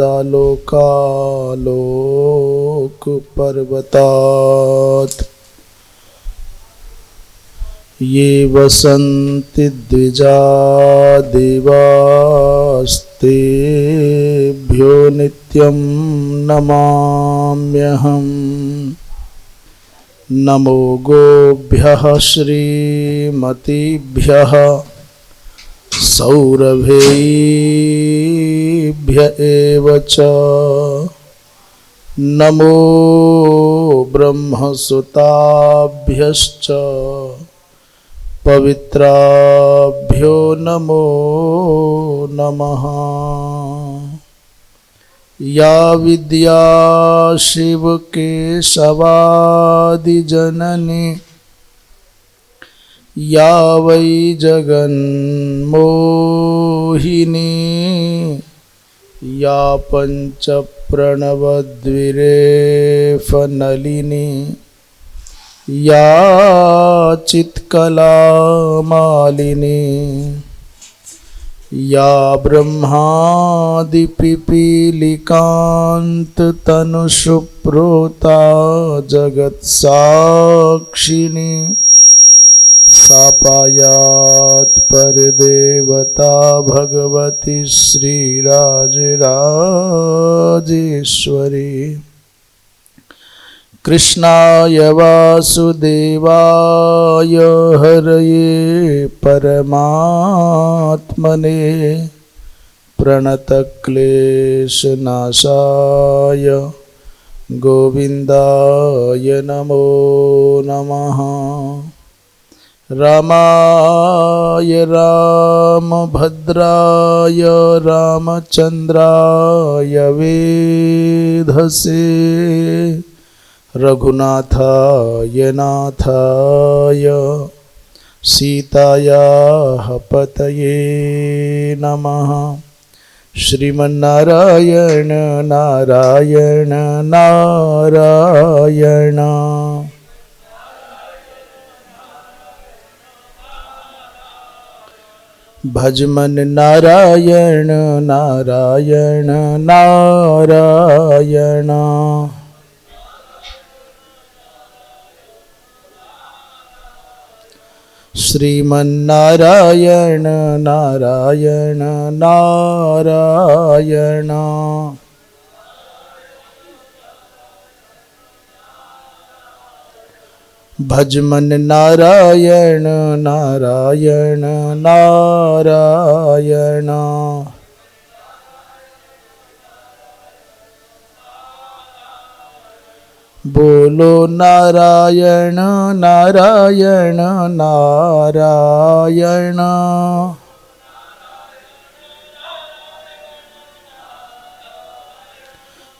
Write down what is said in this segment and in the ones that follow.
यदालोकालोक पर्वतात् ये वसन्ति द्विजा देवास्तेभ्यो नित्यं नमाम्यहम्। नमो गोभ्यः श्रीमतीभ्यः सौरभेभ्य एव च। नमो ब्रह्मसुताभ्यश्च पवित्राभ्यो नमो नमः। या विद्या शिव केशवादि जननी या वै जगन्मोहिनी या पंच प्रणवद्विरेफनलिनी या चित्कला मालिनी या ब्रह्मादि पिपीलिकांत तनुषुप्रोता जगत्साक्षिणी सापायात परदेवता भगवती श्रीराजराजेश्वरी। कृष्णाय वासुदेवाय हरये परमात्मने प्रणतक्लेशनाशाय गोविन्दाय नमो नमः। रामाय रामभद्राय रामचन्द्राय वेधसे रघुनाथाय नाथाय सीतायाः पतये नमः। श्रीमन्नारायण नारायण नारायण भजमन नारायण नारायण नारायण। श्रीमन्नारायण नारायण नारायण भजमन नारायण नारायण नारायण। बोलो नारायण नारायण नारायण।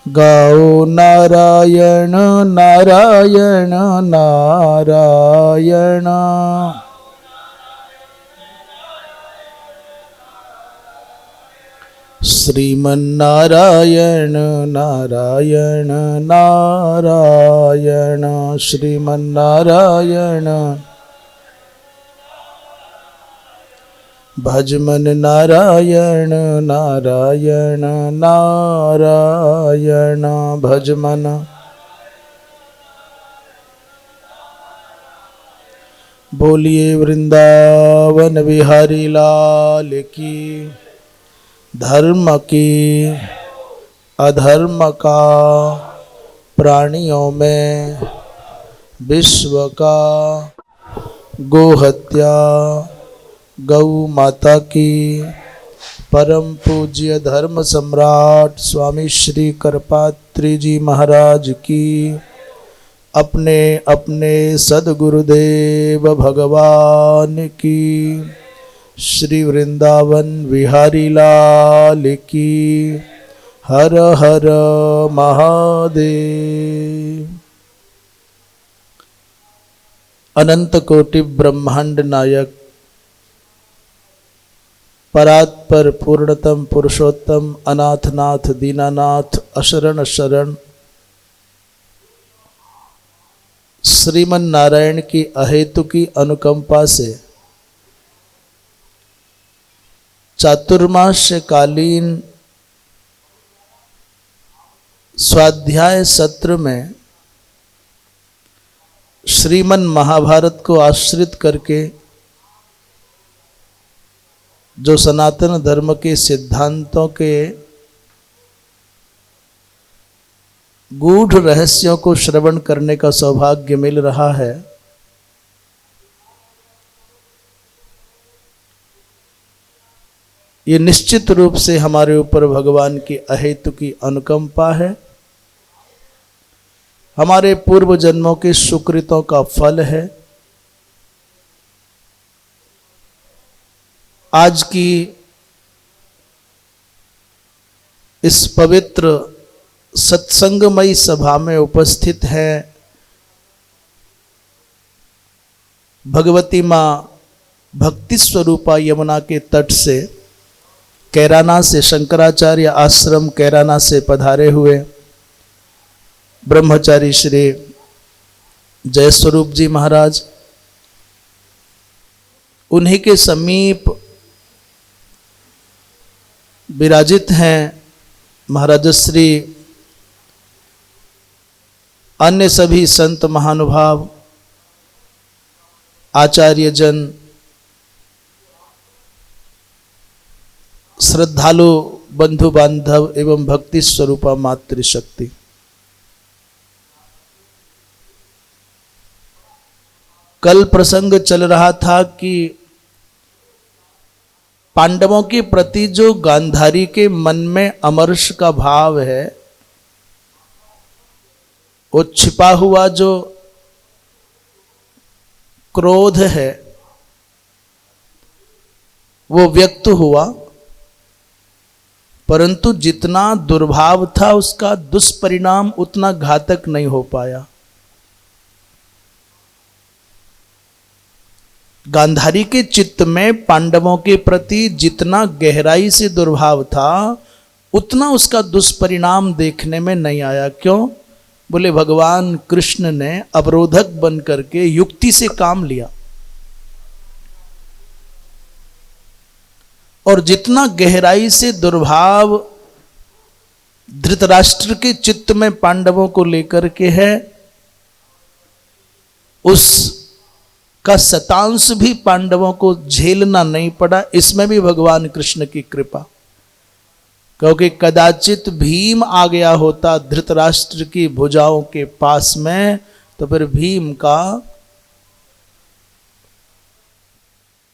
गाओ नारायण नारायण नारायण। श्रीमन्नारायण नारायण नारायण। श्रीमन्नारायण भजमन नारायण नारायण नारायण भजमन। बोलिए वृंदावन बिहारी लाल की। धर्म की अधर्म का प्राणियों में विश्व का गोहत्या गौ माता की परम पूज्य धर्म सम्राट स्वामी श्री करपात्री जी महाराज की अपने अपने सद्गुरुदेव भगवान की श्री वृंदावन विहारी लाल की। हर हर महादेव। अनंत कोटि ब्रह्मांड नायक परात्पर पूर्णतम पुरुषोत्तम अनाथनाथ दीनानाथ अशरण शरण श्रीमन नारायण की अहेतु की अनुकंपा से चातुर्मास्य कालीन स्वाध्याय सत्र में श्रीमन महाभारत को आश्रित करके जो सनातन धर्म के सिद्धांतों के गूढ़ रहस्यों को श्रवण करने का सौभाग्य मिल रहा है, ये निश्चित रूप से हमारे ऊपर भगवान की अहेतु की अनुकंपा है, हमारे पूर्व जन्मों के सुकृतों का फल है। आज की इस पवित्र सत्संगमयी सभा में उपस्थित है भगवती माँ भक्ति स्वरूपा यमुना के तट से, कैराना से, शंकराचार्य आश्रम कैराना से पधारे हुए ब्रह्मचारी श्री जयस्वरूप जी महाराज, उन्हीं के समीप विराजित हैं महाराज श्री अन्य सभी संत महानुभाव, आचार्य जन, श्रद्धालु बंधु बांधव एवं भक्ति स्वरूपा मातृशक्ति। कल प्रसंग चल रहा था कि पांडवों के प्रति जो गांधारी के मन में अमर्ष का भाव है, वो छिपा हुआ जो क्रोध है वो व्यक्त हुआ, परंतु जितना दुर्भाव था उसका दुष्परिणाम उतना घातक नहीं हो पाया। गांधारी के चित्त में पांडवों के प्रति जितना गहराई से दुर्भाव था उतना उसका दुष्परिणाम देखने में नहीं आया। क्यों? बोले भगवान कृष्ण ने अवरोधक बन करके युक्ति से काम लिया, और जितना गहराई से दुर्भाव धृतराष्ट्र के चित्त में पांडवों को लेकर के है, उसका शतांश भी पांडवों को झेलना नहीं पड़ा। इसमें भी भगवान कृष्ण की कृपा, क्योंकि कदाचित भीम आ गया होता धृतराष्ट्र की भुजाओं के पास में, तो फिर भीम का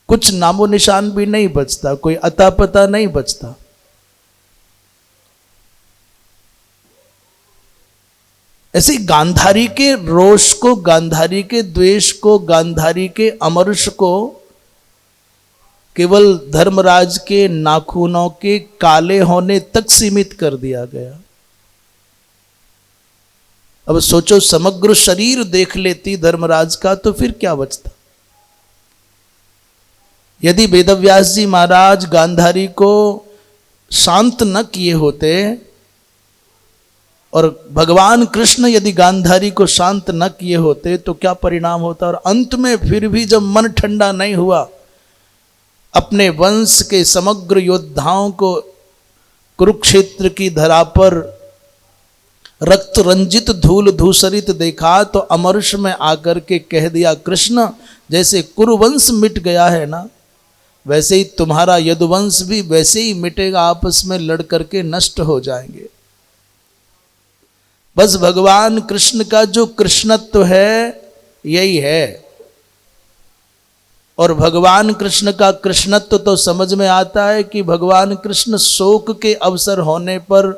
कुछ नामो निशान भी नहीं बचता, कोई अता पता नहीं बचता। ऐसे गांधारी के रोष को, गांधारी के द्वेष को, गांधारी के अमर्ष को केवल धर्मराज के नाखूनों के काले होने तक सीमित कर दिया गया। अब सोचो, समग्र शरीर देख लेती धर्मराज का तो फिर क्या बचता। यदि वेदव्यास जी महाराज गांधारी को शांत न किए होते, और भगवान कृष्ण यदि गांधारी को शांत न किए होते तो क्या परिणाम होता। और अंत में फिर भी जब मन ठंडा नहीं हुआ, अपने वंश के समग्र योद्धाओं को कुरुक्षेत्र की धरा पर रक्त रंजित धूल धूसरित देखा, तो अमर्ष में आकर के कह दिया, कृष्ण जैसे कुरुवंश मिट गया है ना, वैसे ही तुम्हारा यदुवंश भी वैसे ही मिटेगा, आपस में लड़ करके नष्ट हो जाएंगे। बस भगवान कृष्ण का जो कृष्णत्व है यही है। और भगवान कृष्ण का कृष्णत्व तो समझ में आता है कि भगवान कृष्ण शोक के अवसर होने पर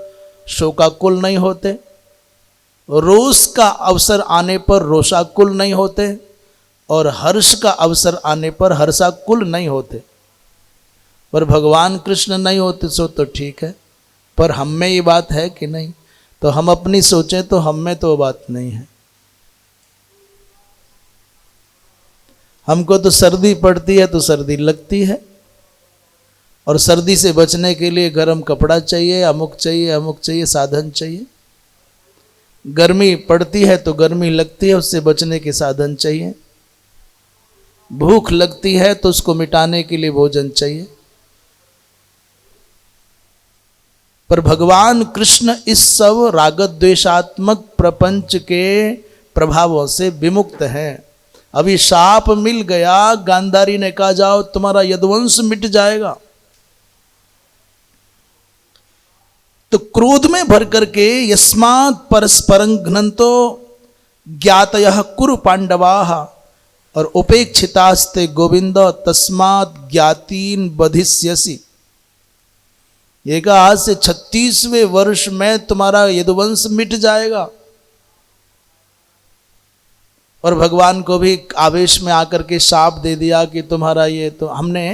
शोकाकुल नहीं होते, रोष का अवसर आने पर रोषाकुल नहीं होते, और हर्ष का अवसर आने पर हर्षाकुल नहीं होते। पर भगवान कृष्ण नहीं होते सो तो ठीक है, पर हम में ये बात है कि नहीं? तो हम अपनी सोचें तो हम में तो बात नहीं है। हमको तो सर्दी पड़ती है तो सर्दी लगती है, और सर्दी से बचने के लिए गर्म कपड़ा चाहिए, अमुक चाहिए, अमुक चाहिए, साधन चाहिए। गर्मी पड़ती है तो गर्मी लगती है, उससे बचने के साधन चाहिए। भूख लगती है तो उसको मिटाने के लिए भोजन चाहिए। पर भगवान कृष्ण इस सब रागद्वेषात्मक प्रपंच के प्रभावों से विमुक्त हैं। अभी शाप मिल गया, गांधारी ने कहा जाओ तुम्हारा यदुवंश मिट जाएगा, तो क्रोध में भर करके यस्मात् परस्परं घ्नन्तो ज्ञातयः कुरु पांडवाः और उपेक्षितास्ते गोविंद तस्मात् ज्ञातीन बधिष्यसि। ये कहा आज से 36वें वर्ष में तुम्हारा यदुवंश मिट जाएगा। और भगवान को भी आवेश में आकर के शाप दे दिया कि तुम्हारा ये। तो हमने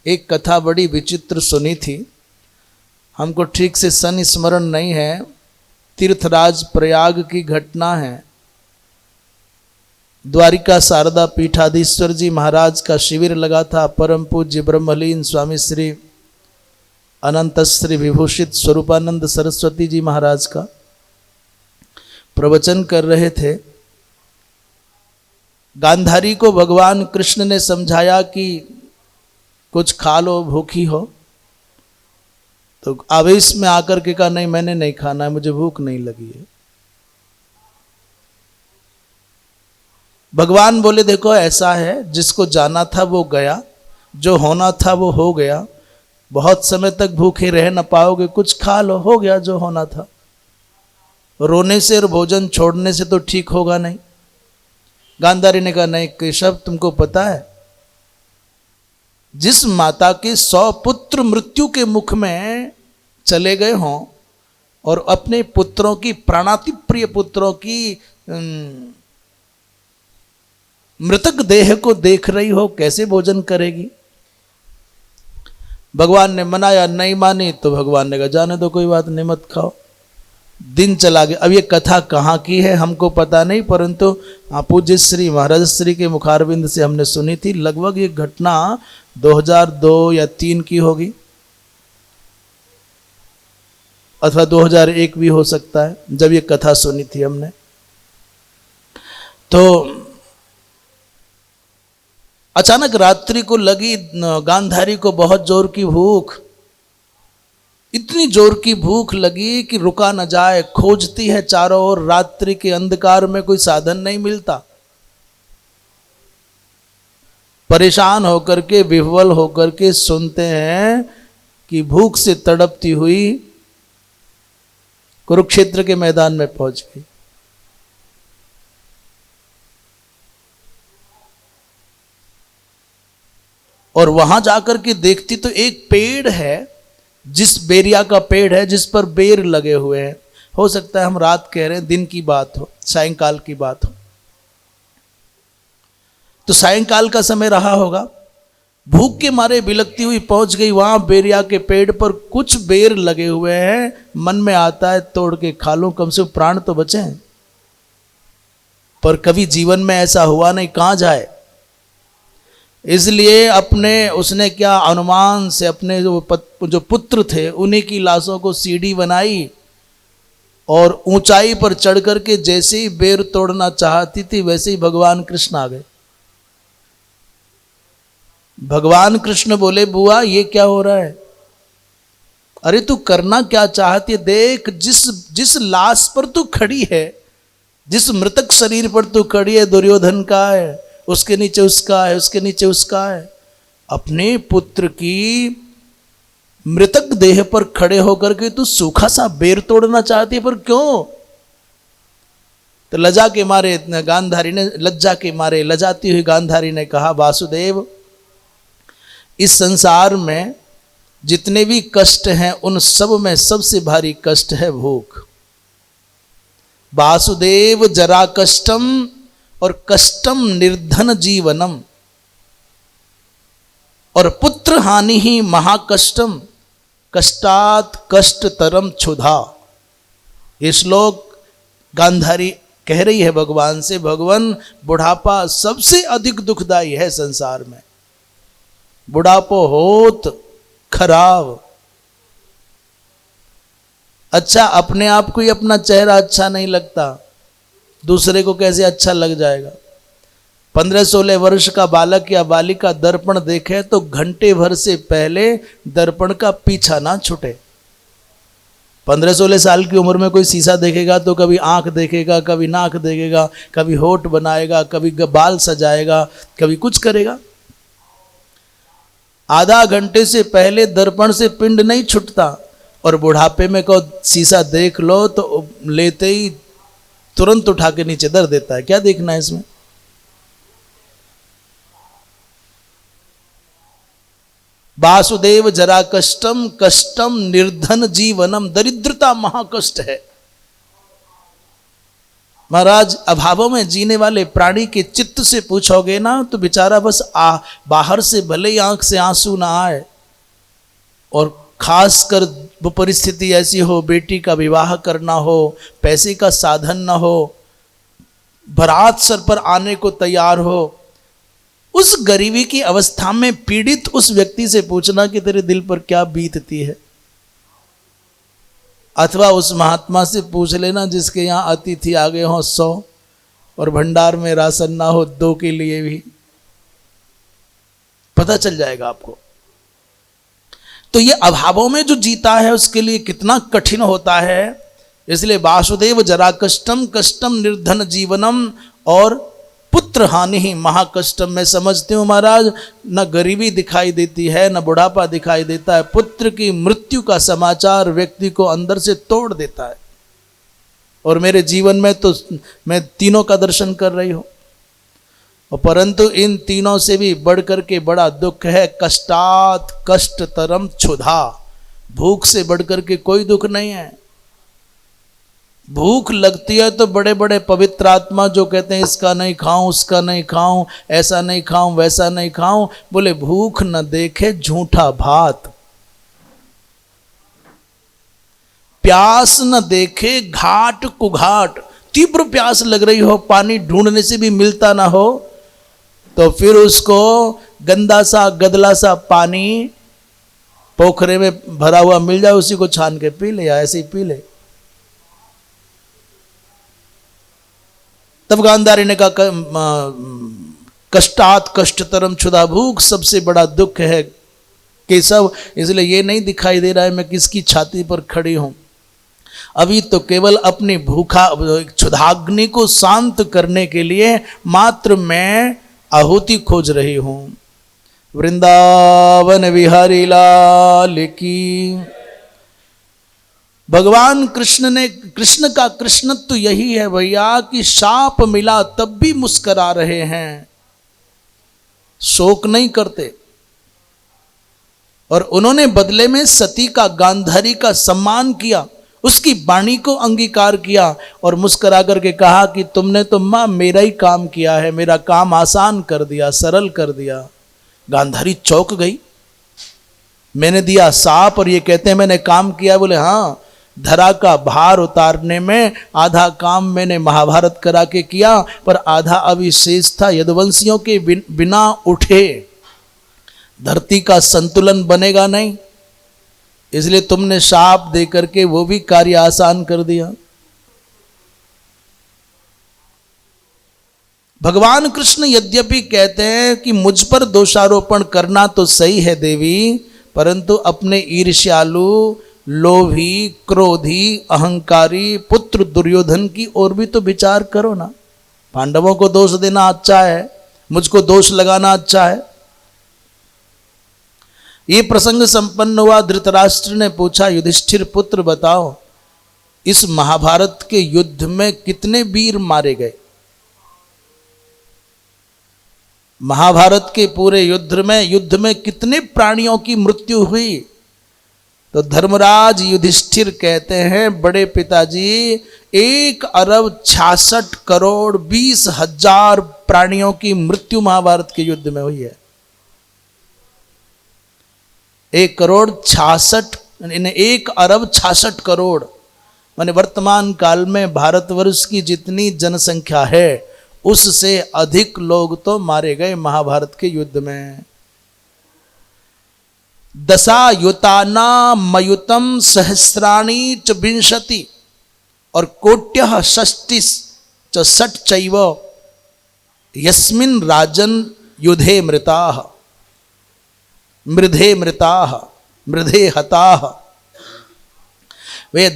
एक कथा बड़ी विचित्र सुनी थी, हमको ठीक से सन स्मरण नहीं है, तीर्थराज प्रयाग की घटना है। द्वारिका शारदा पीठाधीश्वर जी महाराज का शिविर लगा था। परम पूज्य ब्रह्मलीन स्वामी श्री अनंत श्री विभूषित स्वरूपानंद सरस्वती जी महाराज का प्रवचन कर रहे थे। गांधारी को भगवान कृष्ण ने समझाया कि कुछ खा लो, भूखी हो, तो आवेश में आकर के कहा नहीं मैंने नहीं खाना है, मुझे भूख नहीं लगी है। भगवान बोले देखो ऐसा है, जिसको जाना था वो गया, जो होना था वो हो गया, बहुत समय तक भूखे रह न पाओगे, कुछ खा लो, हो गया जो होना था। रोने से और भोजन छोड़ने से तो ठीक होगा नहीं। गांधारी ने कहा नहीं केशव, तुमको पता है जिस माता के 100 पुत्र मृत्यु के मुख में चले गए हों और अपने पुत्रों की, प्राणाति प्रिय पुत्रों की मृतक देह को देख रही हो, कैसे भोजन करेगी? भगवान ने मनाया, नहीं मानी तो भगवान ने कहा जाने दो, कोई बात नहीं, मत खाओ। दिन चला गया। अब ये कथा कहाँ की है हमको पता नहीं, परंतु पूज्य श्री महाराज श्री के मुखारविंद से हमने सुनी थी। लगभग ये घटना 2002 या 3 की होगी, अथवा 2001 भी हो सकता है, जब ये कथा सुनी थी हमने। तो अचानक रात्रि को लगी गांधारी को बहुत जोर की भूख, इतनी जोर की भूख लगी कि रुका न जाए, खोजती है चारों ओर, रात्रि के अंधकार में कोई साधन नहीं मिलता। परेशान होकर के, विह्वल होकर के सुनते हैं कि भूख से तड़पती हुई कुरुक्षेत्र के मैदान में पहुंच गई। और वहां जाकर के देखती तो एक पेड़ है, जिस बेरिया का पेड़ है जिस पर बेर लगे हुए हैं। हो सकता है हम रात कह रहे हैं, दिन की बात हो, सायंकाल की बात हो, तो सायंकाल का समय रहा होगा। भूख के मारे बिलकती हुई पहुंच गई वहां। बेरिया के पेड़ पर कुछ बेर लगे हुए हैं, मन में आता है तोड़ के खा लूं, कम से कम प्राण तो बचे हैं। पर कभी जीवन में ऐसा हुआ नहीं, कहां जाए। इसलिए अपने उसने क्या अनुमान से अपने जो पुत्र थे उन्हीं की लाशों को सीढ़ी बनाई और ऊंचाई पर चढ़ करके जैसे ही बेर तोड़ना चाहती थी वैसे ही भगवान कृष्ण आ गए। भगवान कृष्ण बोले बुआ ये क्या हो रहा है? अरे तू करना क्या चाहती है? देख जिस लाश पर तू खड़ी है, जिस मृतक शरीर पर तू खड़ी है, दुर्योधन का है, उसके नीचे उसका है, उसके नीचे उसका है। अपने पुत्र की मृतक देह पर खड़े होकर के तू सूखा सा बेर तोड़ना चाहती है, पर क्यों? तो लज्जा के मारे गांधारी ने, लजाती हुई गांधारी ने कहा वासुदेव, इस संसार में जितने भी कष्ट हैं उन सब में सबसे भारी कष्ट है भूख। वासुदेव जरा कष्टम और कष्टम निर्धन जीवनम और पुत्र हानि ही महाकष्टम कष्टात कष्टतरम क्षुधा। ये श्लोक गांधारी कह रही है भगवान से, भगवान बुढ़ापा सबसे अधिक दुखदाई है संसार में। बुढ़ापो होत खराब। अच्छा अपने आप को ही अपना चेहरा अच्छा नहीं लगता, दूसरे को कैसे अच्छा लग जाएगा? 15-16 वर्ष का बालक या बालिका दर्पण देखे तो घंटे भर से पहले दर्पण का पीछा ना छूटे। 15-16 साल की उम्र में कोई शीशा देखेगा तो कभी आंख देखेगा, कभी नाक देखेगा, कभी होठ बनाएगा, कभी बाल सजाएगा, कभी कुछ करेगा। आधा घंटे से पहले दर्पण से पिंड नहीं छूटता, और बुढ़ापे में को शीशा देख लो तो लेते ही तुरंत उठा के नीचे धर देता है। क्या देखना है इसमें? वासुदेव जरा कष्टम कष्टम निर्धन जीवनम, दरिद्रता महाकष्ट है। महाराज, अभावों में जीने वाले प्राणी के चित्त से पूछोगे ना तो बेचारा बस बाहर से भले ही आंख से आंसू ना आए, और खासकर वो परिस्थिति ऐसी हो, बेटी का विवाह करना हो, पैसे का साधन ना हो, बारात सर पर आने को तैयार हो, उस गरीबी की अवस्था में पीड़ित उस व्यक्ति से पूछना कि तेरे दिल पर क्या बीतती है। अथवा उस महात्मा से पूछ लेना जिसके यहाँ अतिथि आ गए हों 100 और भंडार में राशन ना हो 2 के लिए भी, पता चल जाएगा आपको। तो ये अभावों में जो जीता है उसके लिए कितना कठिन होता है। इसलिए वासुदेव जरा कष्टम कष्टम निर्धन जीवनम, और पुत्र हानि ही महाकष्टम। मैं समझती हूँ महाराज, न गरीबी दिखाई देती है, न बुढ़ापा दिखाई देता है, पुत्र की मृत्यु का समाचार व्यक्ति को अंदर से तोड़ देता है। और मेरे जीवन में तो मैं तीनों का दर्शन कर रही हूँ, और परंतु इन तीनों से भी बढ़कर के बड़ा दुख है कष्टात कष्टतरम क्षुधा। भूख से बढ़कर के कोई दुख नहीं है। भूख लगती है तो बड़े बड़े पवित्र आत्मा जो कहते हैं इसका नहीं खाऊं, उसका नहीं खाऊं, ऐसा नहीं खाऊं, वैसा नहीं खाऊं, बोले भूख न देखे झूठा भात, प्यास न देखे घाट कुघाट। तीव्र प्यास लग रही हो, पानी ढूंढने से भी मिलता ना हो, तो फिर उसको गंदा सा गदला सा पानी पोखरे में भरा हुआ मिल जाए, उसी को छान के पी ले, या ऐसे ही पी ले। तब गांधारी ने कहा कष्टात कष्टतरम क्षुधा, भूख सबसे बड़ा दुख है केशव। इसलिए ये नहीं दिखाई दे रहा है मैं किसकी छाती पर खड़ी हूं, अभी तो केवल अपनी भूखा क्षुधाग्नि को शांत करने के लिए मात्र मैं आहुति खोज रही हूं। वृंदावन विहारी लाल की। भगवान कृष्ण का कृष्णत्व तो यही है भैया कि शाप मिला तब भी मुस्करा रहे हैं, शोक नहीं करते। और उन्होंने बदले में सती का, गांधारी का सम्मान किया, उसकी वाणी को अंगीकार किया और मुस्करा करके कहा कि तुमने तो मां मेरा ही काम किया है, मेरा काम आसान कर दिया, सरल कर दिया। गांधारी चौंक गई, मैंने दिया साप और ये कहते हैं मैंने काम किया। बोले हाँ, धरा का भार उतारने में आधा काम मैंने महाभारत करा के किया, पर आधा अभी शेष था। यदुवंशियों के बिना उठे धरती का संतुलन बनेगा नहीं, इसलिए तुमने शाप दे करके वो भी कार्य आसान कर दिया। भगवान कृष्ण यद्यपि कहते हैं कि मुझ पर दोषारोपण करना तो सही है देवी, परंतु अपने ईर्ष्यालु, लोभी, क्रोधी, अहंकारी पुत्र दुर्योधन की ओर भी तो विचार करो ना। पांडवों को दोष देना अच्छा है, मुझको दोष लगाना अच्छा है। ये प्रसंग संपन्न हुआ, धृतराष्ट्र ने पूछा युधिष्ठिर पुत्र बताओ इस महाभारत के युद्ध में कितने वीर मारे गए? महाभारत के पूरे युद्ध में कितने प्राणियों की मृत्यु हुई? तो धर्मराज युधिष्ठिर कहते हैं बड़े पिताजी 1,66,20,000 प्राणियों की मृत्यु महाभारत के युद्ध में हुई है। 1,66,000 माने वर्तमान काल में भारतवर्ष की जितनी जनसंख्या है उससे अधिक लोग तो मारे गए महाभारत के युद्ध में। दशायुताना मयुतम सहस्राणि च विंशति और कोट्यः षष्टिश्च षट्चैव यस्मिन् राजन युधे मृताः मृधे हताः वे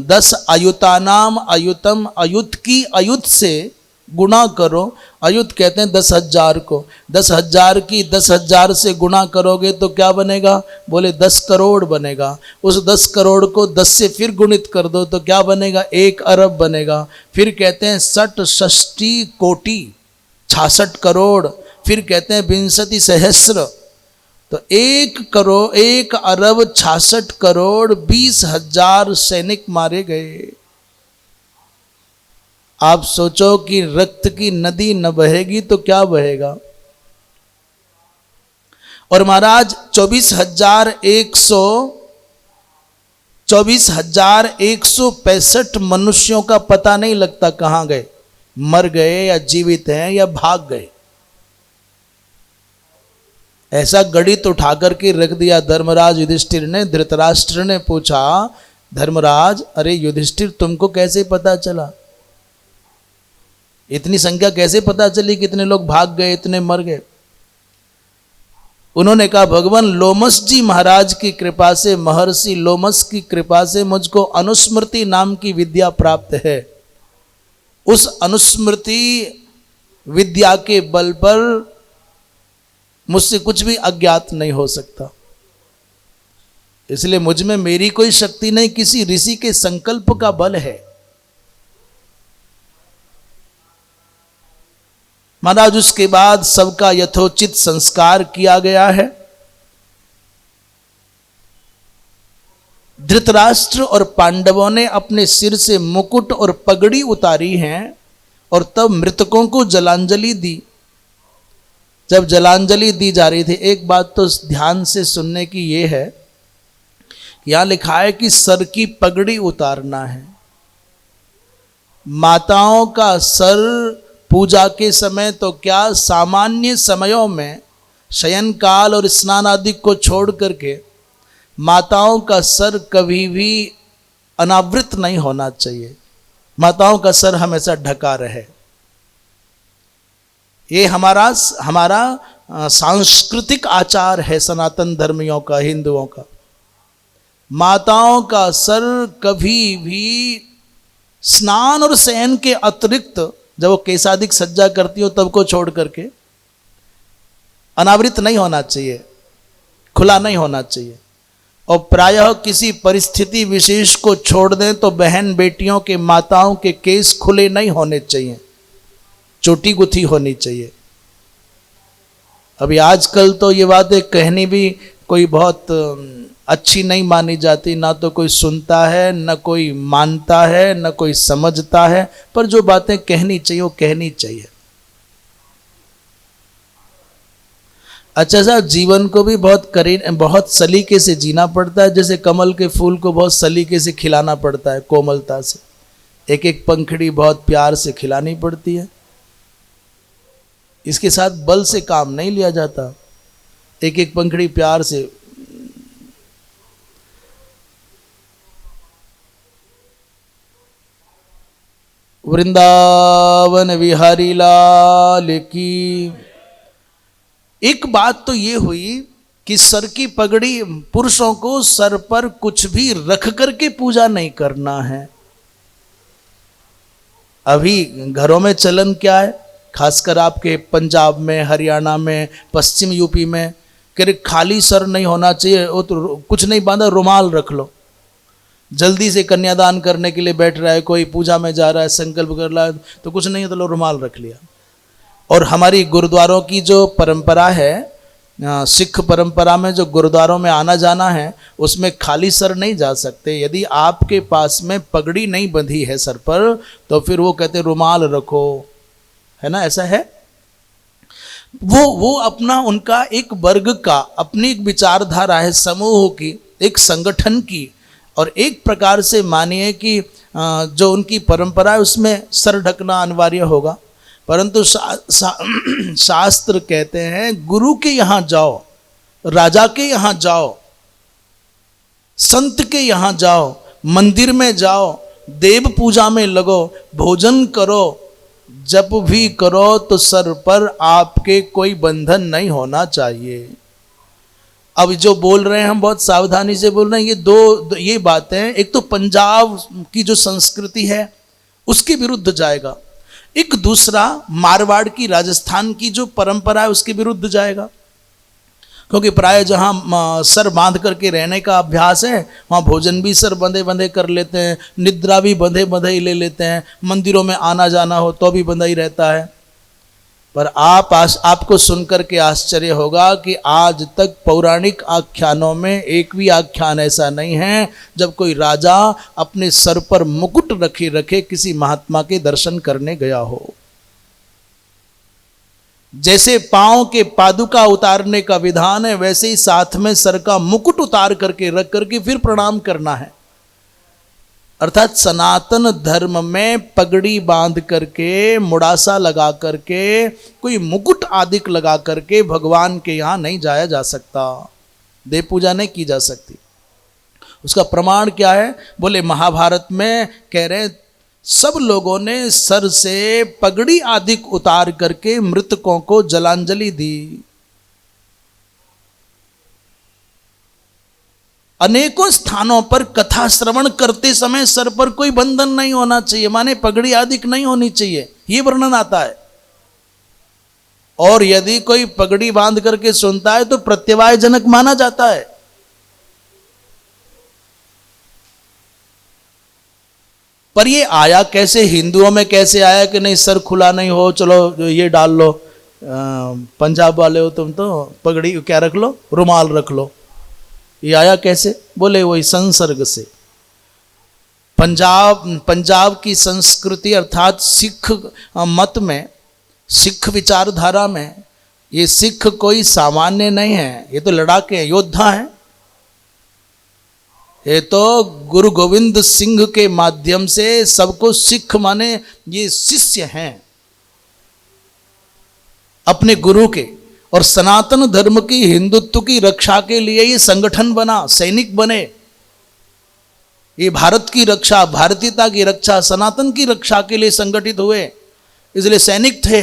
10 अयुतानाम अयुतम, अयुत की अयुत से गुणा करो। अयुत कहते हैं 10,000 को। 10,000 की 10,000 से गुणा करोगे तो क्या बनेगा? बोले 10 करोड़ बनेगा। उस 10 करोड़ को 10 से फिर गुणित कर दो तो क्या बनेगा? 1 अरब बनेगा। फिर कहते हैं 60 कोटि 66 करोड़। फिर कहते हैं 62 सहस्र। तो 1 करोड़ 1 अरब 66 करोड़ 20,000 सैनिक मारे गए। आप सोचो कि रक्त की नदी न बहेगी तो क्या बहेगा? और महाराज 24,165 मनुष्यों का पता नहीं लगता कहां गए, मर गए या जीवित हैं या भाग गए। ऐसा गणित उठा करके रख दिया धर्मराज युधिष्ठिर ने। धृतराष्ट्र ने पूछा, धर्मराज अरे युधिष्ठिर तुमको कैसे पता चला? इतनी संख्या कैसे पता चली? कितने लोग भाग गए, इतने मर गए? उन्होंने कहा, भगवान लोमस जी महाराज की कृपा से, महर्षि लोमस की कृपा से मुझको अनुस्मृति नाम की विद्या प्राप्त है। उस अनुस्मृति विद्या के बल पर मुझसे कुछ भी अज्ञात नहीं हो सकता। इसलिए मुझ में मेरी कोई शक्ति नहीं, किसी ऋषि के संकल्प का बल है। महाराज उसके बाद सबका यथोचित संस्कार किया गया है। धृतराष्ट्र और पांडवों ने अपने सिर से मुकुट और पगड़ी उतारी हैं और तब मृतकों को जलांजलि दी। जब जलांजलि दी जा रही थी, एक बात तो ध्यान से सुनने की यह है, यहां लिखा है कि सर की पगड़ी उतारना है। माताओं का सर पूजा के समय तो क्या, सामान्य समयों में शयन काल और स्नान आदि को छोड़ करके माताओं का सर कभी भी अनावृत नहीं होना चाहिए। माताओं का सर हमेशा ढका रहे। ये हमारा सांस्कृतिक आचार है सनातन धर्मियों का, हिंदुओं का। माताओं का सर कभी भी स्नान और शयन के अतिरिक्त, जब वो केशादिक सज्जा करती हो तब को छोड़ करके अनावृत नहीं होना चाहिए, खुला नहीं होना चाहिए। और प्रायः किसी परिस्थिति विशेष को छोड़ दें तो बहन बेटियों के, माताओं के केस खुले नहीं होने चाहिए, चोटी गुथी होनी चाहिए। अभी आजकल तो ये बातें कहनी भी कोई बहुत अच्छी नहीं मानी जाती, ना तो कोई सुनता है, ना कोई मानता है, ना कोई समझता है। पर जो बातें कहनी चाहिए वो कहनी चाहिए। अच्छा साहब, जीवन को भी बहुत सलीके से जीना पड़ता है। जैसे कमल के फूल को बहुत सलीके से खिलाना पड़ता है, कोमलता से। एक एक पंखड़ी बहुत प्यार से खिलानी पड़ती है। इसके साथ बल से काम नहीं लिया जाता। एक एक पंखड़ी प्यार से। वृंदावन विहारी लाल की। एक बात तो ये हुई कि सर की पगड़ी, पुरुषों को सर पर कुछ भी रख करके पूजा नहीं करना है। अभी घरों में चलन क्या है, खासकर आपके पंजाब में, हरियाणा में, पश्चिम यूपी में, कि खाली सर नहीं होना चाहिए, वो तो कुछ नहीं बांधा, रुमाल रख लो। जल्दी से कन्यादान करने के लिए बैठ रहा है कोई, पूजा में जा रहा है, संकल्प कर रहा है, तो कुछ नहीं है तो लो रुमाल रख लिया। और हमारी गुरुद्वारों की जो परंपरा है, सिख परंपरा में जो गुरुद्वारों में आना जाना है, उसमें खाली सर नहीं जा सकते। यदि आपके पास में पगड़ी नहीं बंधी है सर पर, तो फिर वो कहते रुमाल रखो, है ना, ऐसा है। वो अपना, उनका एक वर्ग का अपनी एक विचारधारा है, समूह की, एक संगठन की। और एक प्रकार से मानिए कि जो उनकी परंपरा है उसमें सर ढकना अनिवार्य होगा। परंतु शास्त्र कहते हैं गुरु के यहाँ जाओ, राजा के यहाँ जाओ, संत के यहाँ जाओ, मंदिर में जाओ, देव पूजा में लगो, भोजन करो, जप भी करो, तो सर पर आपके कोई बंधन नहीं होना चाहिए। अब जो बोल रहे हैं हम बहुत सावधानी से बोल रहे हैं, ये बातें, एक तो पंजाब की जो संस्कृति है उसके विरुद्ध जाएगा, एक दूसरा मारवाड़ की, राजस्थान की जो परंपरा है उसके विरुद्ध जाएगा। क्योंकि प्राय जहाँ सर बांध करके रहने का अभ्यास है वहाँ भोजन भी सर बंधे बंधे कर लेते हैं, निद्रा भी बंधे बंधे ही ले लेते हैं, मंदिरों में आना जाना हो तो भी बंधा ही रहता है। पर आपको सुनकर के आश्चर्य होगा कि आज तक पौराणिक आख्यानों में एक भी आख्यान ऐसा नहीं है जब कोई राजा अपने सर पर मुकुट रखे रखे किसी महात्मा के दर्शन करने गया हो। जैसे पांव के पादुका उतारने का विधान है, वैसे ही साथ में सर का मुकुट उतार करके रख करके फिर प्रणाम करना है। अर्थात सनातन धर्म में पगड़ी बांध करके, मुड़ासा लगा करके, कोई मुकुट आदिक लगा करके भगवान के यहाँ नहीं जाया जा सकता, देव पूजा नहीं की जा सकती। उसका प्रमाण क्या है? बोले महाभारत में कह रहे सब लोगों ने सर से पगड़ी आदिक उतार करके मृतकों को जलांजलि दी। अनेकों स्थानों पर कथा श्रवण करते समय सर पर कोई बंधन नहीं होना चाहिए, माने पगड़ी आदिक नहीं होनी चाहिए, ये वर्णन आता है। और यदि कोई पगड़ी बांध करके सुनता है तो प्रत्यवाय जनक माना जाता है। पर ये आया कैसे? हिंदुओं में कैसे आया कि नहीं सर खुला नहीं हो, चलो ये डाल लो, पंजाब वाले हो तुम तो पगड़ी क्या रख लो, रुमाल रख लो। ये आया कैसे? बोले वही संसर्ग से। पंजाब की संस्कृति अर्थात सिख मत में, सिख विचारधारा में, ये सिख कोई सामान्य नहीं है, ये तो लड़ाके हैं, योद्धा हैं। ये तो गुरु गोविंद सिंह के माध्यम से सबको सिख माने ये शिष्य हैं अपने गुरु के, और सनातन धर्म की, हिंदुत्व की रक्षा के लिए ये संगठन बना, सैनिक बने। ये भारत की रक्षा, भारतीयता की रक्षा, सनातन की रक्षा के लिए संगठित हुए, इसलिए सैनिक थे।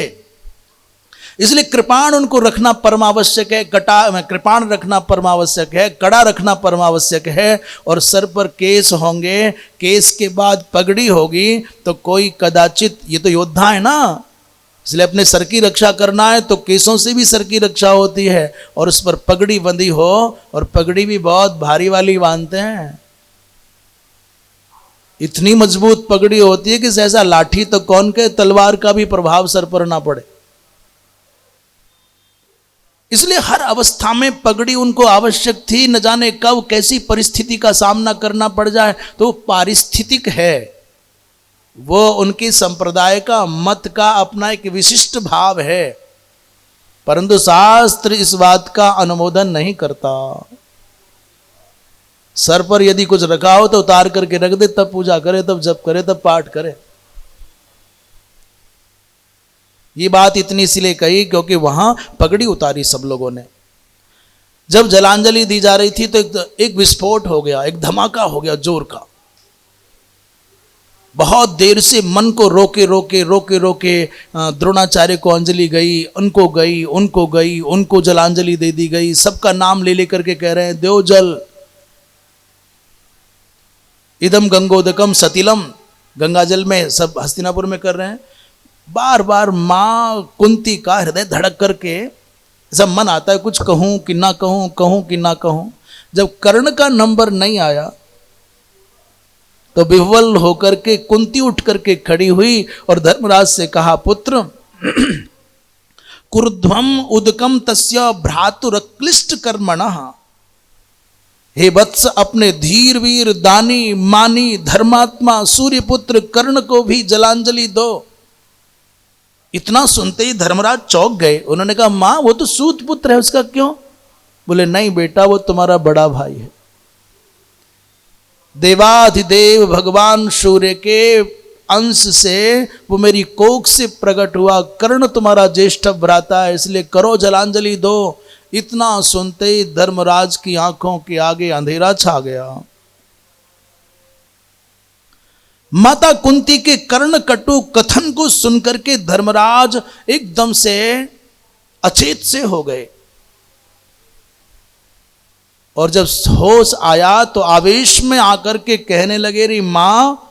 इसलिए कृपाण उनको रखना परमावश्यक है, कृपाण रखना परमावश्यक है, कड़ा रखना परमावश्यक है, और सर पर केस होंगे, केस के बाद पगड़ी होगी, तो कोई कदाचित, ये तो योद्धा है ना, इसलिए अपने सर की रक्षा करना है तो केसों से भी सर की रक्षा होती है, और उस पर पगड़ी बंधी हो, और पगड़ी भी बहुत भारी वाली बांधते हैं, इतनी मजबूत पगड़ी होती है कि जैसा लाठी तो कौन के, तलवार का भी प्रभाव सर पर ना पड़े। इसलिए हर अवस्था में पगड़ी उनको आवश्यक थी। न जाने कब कैसी परिस्थिति का सामना करना पड़ जाए, तो पारिस्थितिक है, वो उनकी संप्रदाय का, मत का अपना एक विशिष्ट भाव है, परंतु शास्त्र इस बात का अनुमोदन नहीं करता। सर पर यदि कुछ रखा हो तो उतार करके रख दे, तब पूजा करे, तब जप करे, तब पाठ करे। ये बात इतनी इसलिए कही क्योंकि वहां पगड़ी उतारी सब लोगों ने। जब जलांजलि दी जा रही थी तो एक विस्फोट हो गया, एक धमाका हो गया जोर का। बहुत देर से मन को रोके रोके रोके रोके द्रोणाचार्य को अंजलि गई, उनको जलांजलि दे दी गई। सबका नाम ले लेकर के कह रहे हैं देव जल, इदम गंगोदकम सतिलम, गंगा जल में सब हस्तिनापुर में कर रहे हैं। बार बार मां कुंती का हृदय धड़क करके ऐसा मन आता है कुछ कहूं कि ना कहूं, कहूं कि ना कहूं। जब कर्ण का नंबर नहीं आया तो विह्वल होकर के कुंती उठ करके खड़ी हुई और धर्मराज से कहा, पुत्र कुरुध्वम उदकम तस्य भ्रातुरक्लिष्ट कर्मणः। हे वत्स, अपने धीर वीर दानी मानी धर्मात्मा सूर्यपुत्र कर्ण को भी जलांजलि दो। इतना सुनते ही धर्मराज चौंक गए। उन्होंने कहा, मां वो तो सूत पुत्र है, उसका क्यों? बोले नहीं बेटा, वो तुम्हारा बड़ा भाई है। देवाधिदेव भगवान सूर्य के अंश से वो मेरी कोख से प्रकट हुआ, कर्ण तुम्हारा ज्येष्ठ भ्राता है, इसलिए करो जलांजलि दो। इतना सुनते ही धर्मराज की आंखों के आगे अंधेरा छा गया। माता कुंती के कर्ण कटु कथन को सुनकर के धर्मराज एकदम से अचेत से हो गए। और जब होश आया तो आवेश में आकर के कहने लगे, रे माँ,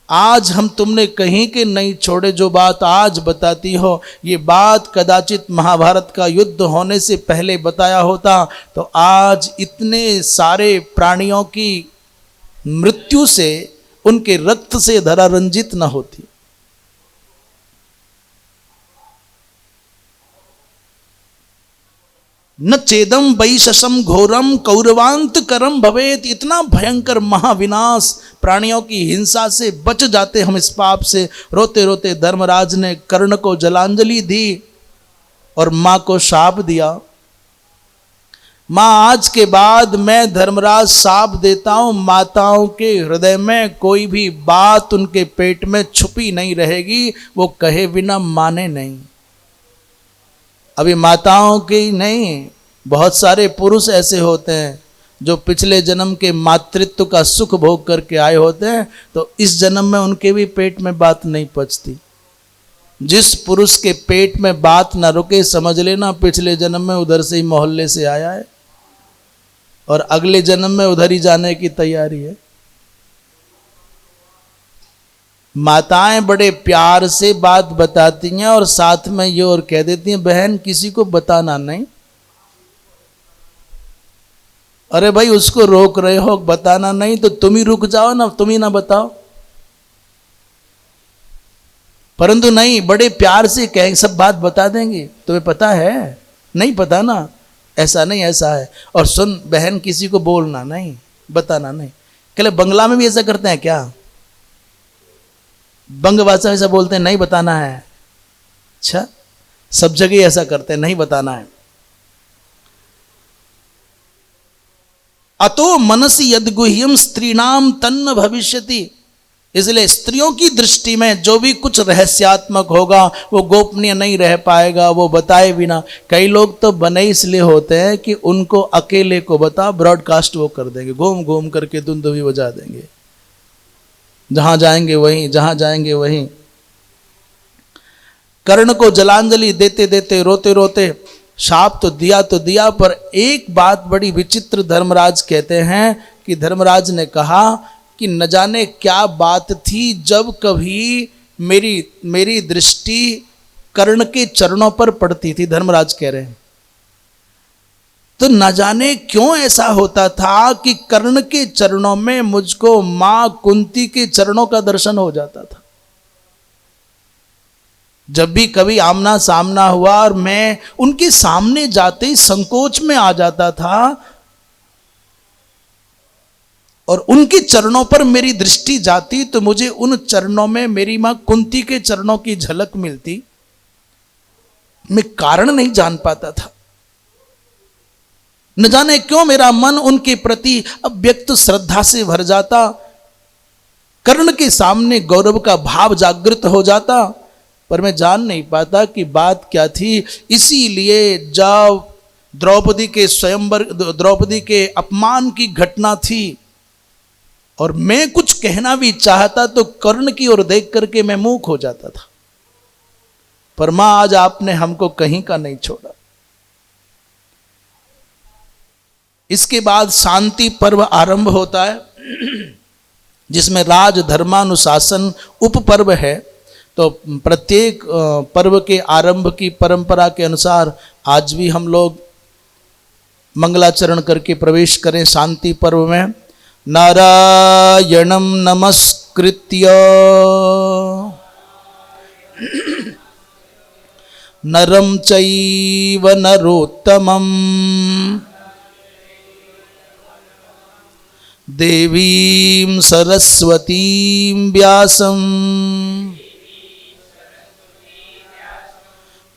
आज हम तुमने कहीं के नहीं छोड़े, जो बात आज बताती हो ये बात कदाचित महाभारत का युद्ध होने से पहले बताया होता तो आज इतने सारे प्राणियों की मृत्यु से, उनके रक्त से धरा रंजित न होती। न चेदम वैशसम घोरम कौरवांत करम भवेत। इतना भयंकर महाविनाश, प्राणियों की हिंसा से बच जाते हम इस पाप से। रोते रोते धर्मराज ने कर्ण को जलांजलि दी और मां को शाप दिया, मां आज के बाद मैं धर्मराज शाप देता हूं, माताओं के हृदय में कोई भी बात उनके पेट में छुपी नहीं रहेगी, वो कहे बिना माने नहीं। अभी माताओं के ही नहीं, बहुत सारे पुरुष ऐसे होते हैं जो पिछले जन्म के मातृत्व का सुख भोग करके आए होते हैं, तो इस जन्म में उनके भी पेट में बात नहीं पचती। जिस पुरुष के पेट में बात ना रुके, समझ लेना पिछले जन्म में उधर से ही मोहल्ले से आया है और अगले जन्म में उधर ही जाने की तैयारी है। माताएं बड़े प्यार से बात बताती हैं और साथ में ये और कह देती हैं, बहन किसी को बताना नहीं। अरे भाई, उसको रोक रहे हो बताना नहीं तो तुम ही रुक जाओ ना, तुम ही ना बताओ। परंतु नहीं, बड़े प्यार से कहें, सब बात बता देंगे। तुम्हें पता है? नहीं पता ना, ऐसा नहीं ऐसा है। और सुन बहन, किसी को बोलना नहीं, बताना नहीं। कहले बंगला में भी ऐसा करते हैं क्या? बंग भाषा में ऐसा बोलते हैं, नहीं बताना है। अच्छा, सब जगह ऐसा करते हैं, नहीं बताना है। अतो मनसी यद्गुह्यम स्त्रीणाम तन्न भविष्यति। इसलिए स्त्रियों की दृष्टि में जो भी कुछ रहस्यात्मक होगा वो गोपनीय नहीं रह पाएगा, वो बताए बिना। कई लोग तो बने इसलिए होते हैं कि उनको अकेले को बता, ब्रॉडकास्ट वो कर देंगे, घूम घूम करके धुंधुवी बजा देंगे, जहां जाएंगे वहीं, जहां जाएंगे वहीं। कर्ण को जलांजलि देते देते, रोते रोते, शाप तो दिया, पर एक बात बड़ी विचित्र धर्मराज कहते हैं कि धर्मराज ने कहा कि न जाने क्या बात थी, जब कभी मेरी दृष्टि कर्ण के चरणों पर पड़ती थी, धर्मराज कह रहे हैं, तो न जाने क्यों ऐसा होता था कि कर्ण के चरणों में मुझको मां कुंती के चरणों का दर्शन हो जाता था। जब भी कभी आमना सामना हुआ और मैं उनके सामने जाते ही संकोच में आ जाता था और उनके चरणों पर मेरी दृष्टि जाती तो मुझे उन चरणों में मेरी मां कुंती के चरणों की झलक मिलती। मैं कारण नहीं जान पाता था। न जाने क्यों मेरा मन उनके प्रति अव्यक्त श्रद्धा से भर जाता। कर्ण के सामने गौरव का भाव जागृत हो जाता, पर मैं जान नहीं पाता कि बात क्या थी। इसीलिए जब द्रौपदी के स्वयंवर, द्रौपदी के अपमान की घटना थी और मैं कुछ कहना भी चाहता तो कर्ण की ओर देख करके मैं मूक हो जाता था। पर मां, आज आपने हमको कहीं का नहीं छोड़ा। इसके बाद शांति पर्व आरंभ होता है, जिसमें राज धर्मानुशासन उप पर्व है। तो प्रत्येक पर्व के आरंभ की परंपरा के अनुसार आज भी हम लोग मंगलाचरण करके प्रवेश करें शांति पर्व में। नारायणं नमस्कृत्य नरं चैव नरोत्तमं देवीं सरस्वतीं व्यासं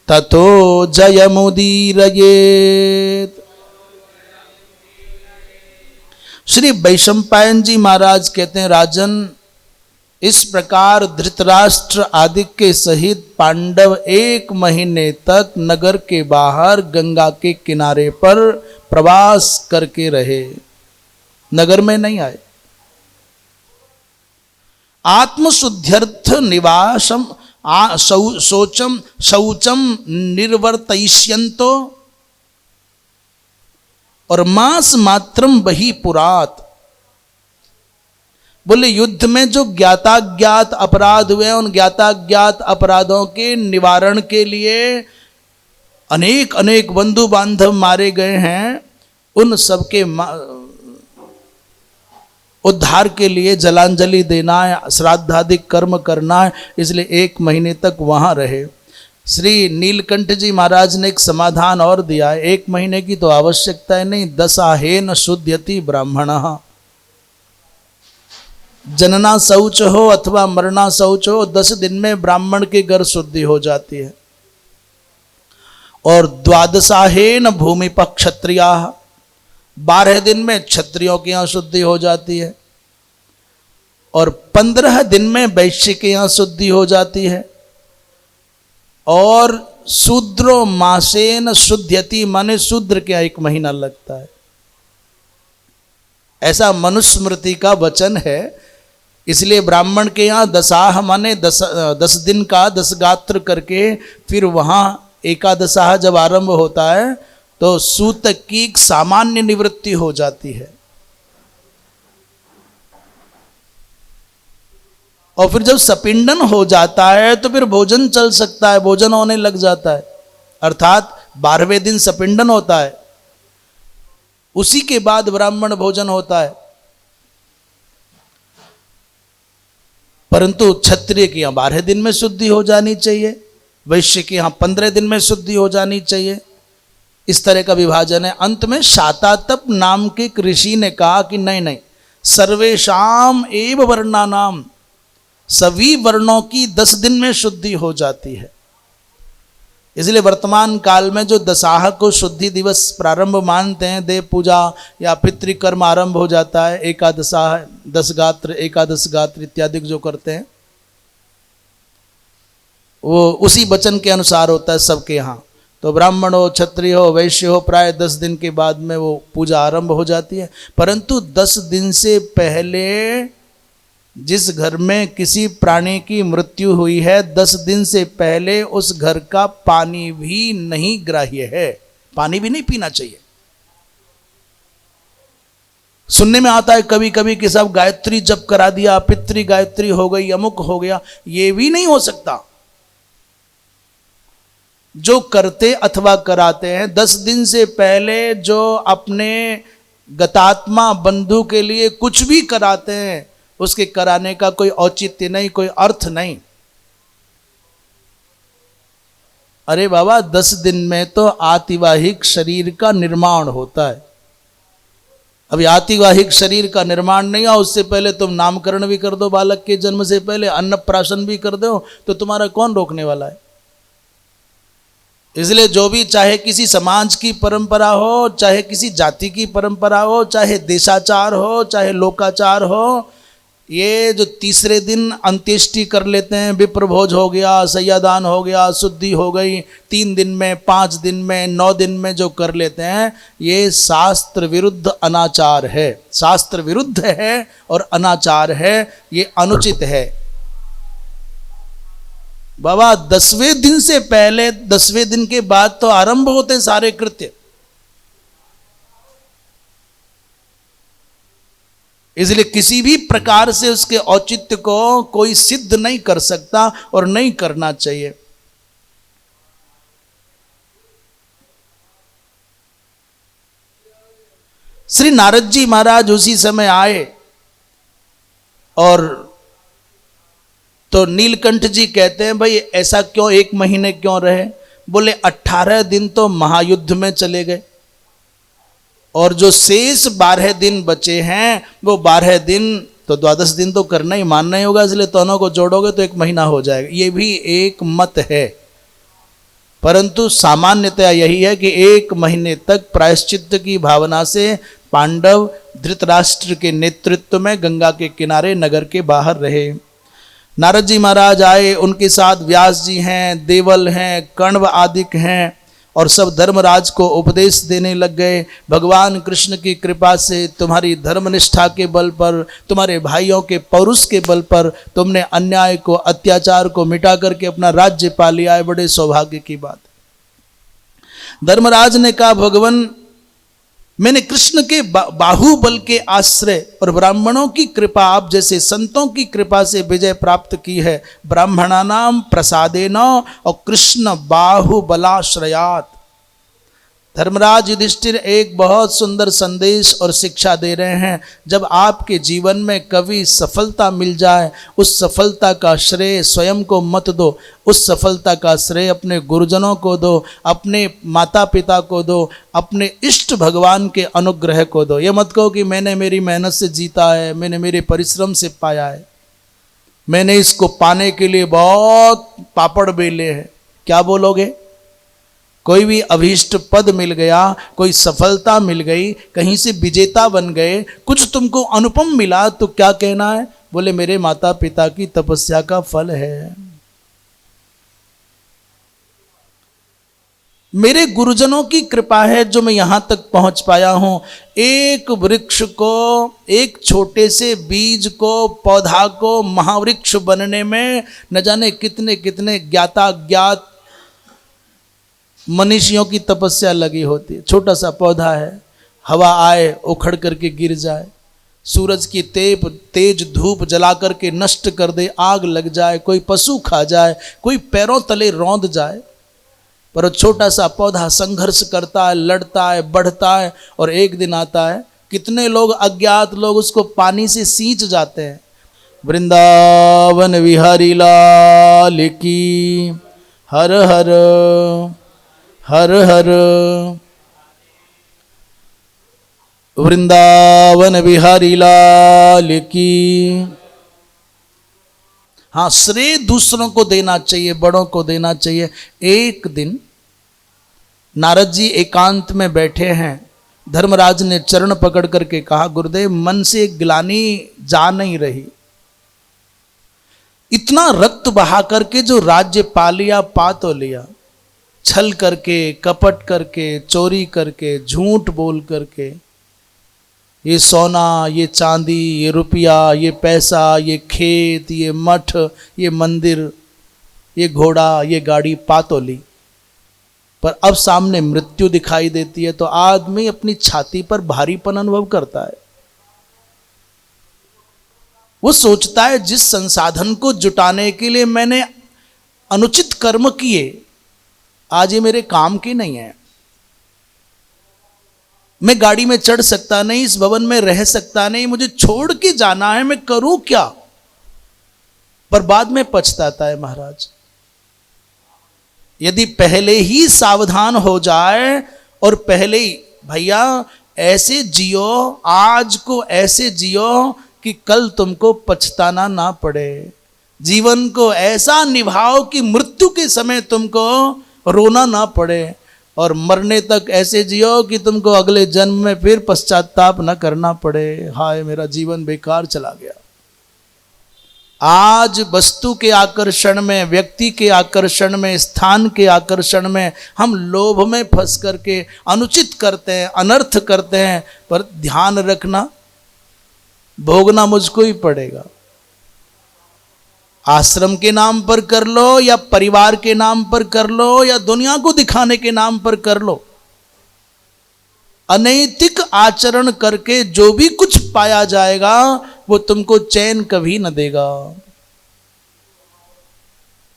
ततो जयमुदीरयेत्। श्री वैशंपायन जी महाराज कहते हैं, राजन, इस प्रकार धृतराष्ट्र आदि के सहित पांडव 1 महीने तक नगर के बाहर गंगा के किनारे पर प्रवास करके रहे, नगर में नहीं आए। आत्मशुद्ध्यर्थ निवासम शौचम निर्वर्तयिष्यन्तो। और मांस मात्रम बही पुरात। बोले युद्ध में जो ज्ञाताज्ञात अपराध हुए उन ज्ञाताज्ञात अपराधों के निवारण के लिए अनेक अनेक बंधु बांधव मारे गए हैं, उन सबके उद्धार के लिए जलांजलि देना है, श्राद्धादिक कर्म करना है, इसलिए 1 महीने तक वहां रहे। श्री नीलकंठ जी महाराज ने एक समाधान और दिया है, 1 महीने की तो आवश्यकता है नहीं, दशाहेन शुद्ध्यति ब्राह्मणः। जनना शौच हो अथवा मरना शौच हो, 10 दिन में ब्राह्मण के घर शुद्धि हो जाती है। और द्वादशाहेन भूमिप क्षत्रिया, 12 दिन में क्षत्रियों के यहाँ शुद्धि हो जाती है। और 15 दिन में वैश्य के यहाँ शुद्धि हो जाती है। और शूद्रो मासेन शुद्ध्यति, माने शूद्र के यहाँ 1 महीना लगता है। ऐसा मनुस्मृति का वचन है। इसलिए ब्राह्मण के यहाँ दशाह माने 10 दिन का 10 गात्र करके फिर वहाँ एकादशाह जब आरंभ होता है तो सूतक की सामान्य निवृत्ति हो जाती है। और फिर जब सपिंडन हो जाता है तो फिर भोजन चल सकता है, भोजन होने लग जाता है। अर्थात 12वें दिन सपिंडन होता है, उसी के बाद ब्राह्मण भोजन होता है। परंतु क्षत्रिय के यहाँ 12 दिन में शुद्धि हो जानी चाहिए, वैश्य के यहाँ 15 दिन में शुद्धि हो जानी चाहिए। इस तरह का विभाजन है। अंत में शातातप नाम के एक ऋषि ने कहा कि नहीं नहीं, सर्वेशाम एव वर्णानाम, सभी वर्णों की 10 दिन में शुद्धि हो जाती है। इसलिए वर्तमान काल में जो दशाह को शुद्धि दिवस प्रारंभ मानते हैं, देव पूजा या पितृकर्म आरंभ हो जाता है, एकादशाह 10 गात्र एकादश गात्र इत्यादि जो करते हैं, वो उसी वचन के अनुसार होता है सबके यहाँ। तो ब्राह्मण हो, क्षत्रिय हो, वैश्य हो, प्राय 10 दिन के बाद में वो पूजा आरंभ हो जाती है। परंतु 10 दिन से पहले जिस घर में किसी प्राणी की मृत्यु हुई है, 10 दिन से पहले उस घर का पानी भी नहीं ग्राह्य है, पानी भी नहीं पीना चाहिए। सुनने में आता है कभी कभी कि सब गायत्री जप करा दिया, पितृ गायत्री हो गई, अमुक हो गया, ये भी नहीं हो सकता। जो करते अथवा कराते हैं 10 दिन से पहले जो अपने गतात्मा बंधु के लिए कुछ भी कराते हैं, उसके कराने का कोई औचित्य नहीं, कोई अर्थ नहीं। अरे बाबा, 10 दिन में तो आतिवाहिक शरीर का निर्माण होता है। अभी आतिवाहिक शरीर का निर्माण नहीं हुआ, उससे पहले तुम नामकरण भी कर दो, बालक के जन्म से पहले अन्नप्राशन भी कर दो, तो तुम्हारा कौन रोकने वाला है। इसलिए जो भी, चाहे किसी समाज की परंपरा हो, चाहे किसी जाति की परंपरा हो, चाहे देशाचार हो, चाहे लोकाचार हो, ये जो तीसरे दिन अंत्येष्टि कर लेते हैं, विप्रभोज हो गया, सैयादान हो गया, शुद्धि हो गई, 3 दिन में, 5 दिन में, 9 दिन में जो कर लेते हैं, ये शास्त्र विरुद्ध अनाचार है। शास्त्र विरुद्ध है और अनाचार है, ये अनुचित है। बाबा 10वें दिन से पहले, 10वें दिन के बाद तो आरंभ होते सारे कृत्य। इसलिए किसी भी प्रकार से उसके औचित्य को कोई सिद्ध नहीं कर सकता और नहीं करना चाहिए। श्री नारद जी महाराज उसी समय आए और तो नीलकंठ जी कहते हैं, भाई ऐसा क्यों 1 महीने क्यों रहे। बोले 18 दिन तो महायुद्ध में चले गए और जो शेष 12 दिन बचे हैं वो 12 दिन तो 12 दिन तो करना ही, मानना ही होगा। इसलिए दोनों को जोड़ोगे तो 1 महीना हो जाएगा। ये भी एक मत है, परंतु सामान्यतया यही है कि 1 महीने तक प्रायश्चित्त की भावना से पांडव धृतराष्ट्र के नेतृत्व में गंगा के किनारे नगर के बाहर रहे। नारद जी महाराज आए, उनके साथ व्यास जी हैं, देवल हैं, कण्व आदिक हैं और सब धर्मराज को उपदेश देने लग गए। भगवान कृष्ण की कृपा से तुम्हारी धर्मनिष्ठा के बल पर, तुम्हारे भाइयों के पौरुष के बल पर तुमने अन्याय को, अत्याचार को मिटा करके अपना राज्य पा लिया है, बड़े सौभाग्य की बात। धर्मराज ने कहा, भगवान मैंने कृष्ण के बाहुबल के आश्रय और ब्राह्मणों की कृपा, आप जैसे संतों की कृपा से विजय प्राप्त की है। ब्राह्मणानाम प्रसादेन और कृष्ण बाहुबलाश्रयात। धर्मराज युधिष्ठिर एक बहुत सुंदर संदेश और शिक्षा दे रहे हैं। जब आपके जीवन में कभी सफलता मिल जाए, उस सफलता का श्रेय स्वयं को मत दो, उस सफलता का श्रेय अपने गुरुजनों को दो, अपने माता पिता को दो, अपने इष्ट भगवान के अनुग्रह को दो। ये मत कहो कि मैंने मेरी मेहनत से जीता है, मैंने मेरे परिश्रम से पाया है, मैंने इसको पाने के लिए बहुत पापड़ बेले हैं। क्या बोलोगे? कोई भी अभीष्ट पद मिल गया, कोई सफलता मिल गई, कहीं से विजेता बन गए, कुछ तुमको अनुपम मिला, तो क्या कहना है? बोले मेरे माता पिता की तपस्या का फल है, मेरे गुरुजनों की कृपा है जो मैं यहां तक पहुंच पाया हूं। एक वृक्ष को, एक छोटे से बीज को, पौधा को महावृक्ष बनने में न जाने कितने कितने ज्ञाता ज्ञात मनीषियों की तपस्या लगी होती है। छोटा सा पौधा है, हवा आए उखड़ करके गिर जाए, सूरज की तेज धूप जला करके नष्ट कर दे, आग लग जाए, कोई पशु खा जाए, कोई पैरों तले रौंद जाए, पर छोटा सा पौधा संघर्ष करता है, लड़ता है, बढ़ता है, और एक दिन आता है, कितने लोग अज्ञात लोग उसको पानी से सींच जाते हैं। वृंदावन विहारी लाल की हर हर हर हर। वृंदावन बिहारी लाल की। हाँ, श्रेय दूसरों को देना चाहिए, बड़ों को देना चाहिए। एक दिन नारद जी एकांत में बैठे हैं, धर्मराज ने चरण पकड़ करके कहा, गुरुदेव मन से ग्लानि जा नहीं रही, इतना रक्त बहा करके जो राज्य पा लिया, पा तो लिया, छल करके, कपट करके, चोरी करके, झूठ बोल करके, ये सोना, ये चांदी, ये रुपया, ये पैसा, ये खेत, ये मठ, ये मंदिर, ये घोड़ा, ये गाड़ी पा तो ली, पर अब सामने मृत्यु दिखाई देती है तो आदमी अपनी छाती पर भारीपन अनुभव करता है। वो सोचता है जिस संसाधन को जुटाने के लिए मैंने अनुचित कर्म किए, आज ये मेरे काम की नहीं है, मैं गाड़ी में चढ़ सकता नहीं, इस भवन में रह सकता नहीं, मुझे छोड़ के जाना है, मैं करूं क्या? पर बाद में पछताता है महाराज। यदि पहले ही सावधान हो जाए और पहले ही भैया ऐसे जियो, आज को ऐसे जियो कि कल तुमको पछताना ना पड़े, जीवन को ऐसा निभाओ कि मृत्यु के समय तुमको रोना ना पड़े, और मरने तक ऐसे जियो कि तुमको अगले जन्म में फिर पश्चाताप न करना पड़े, हाय मेरा जीवन बेकार चला गया। आज वस्तु के आकर्षण में, व्यक्ति के आकर्षण में, स्थान के आकर्षण में हम लोभ में फंस करके अनुचित करते हैं, अनर्थ करते हैं, पर ध्यान रखना भोगना मुझको ही पड़ेगा। आश्रम के नाम पर कर लो या परिवार के नाम पर कर लो या दुनिया को दिखाने के नाम पर कर लो, अनैतिक आचरण करके जो भी कुछ पाया जाएगा वो तुमको चैन कभी न देगा।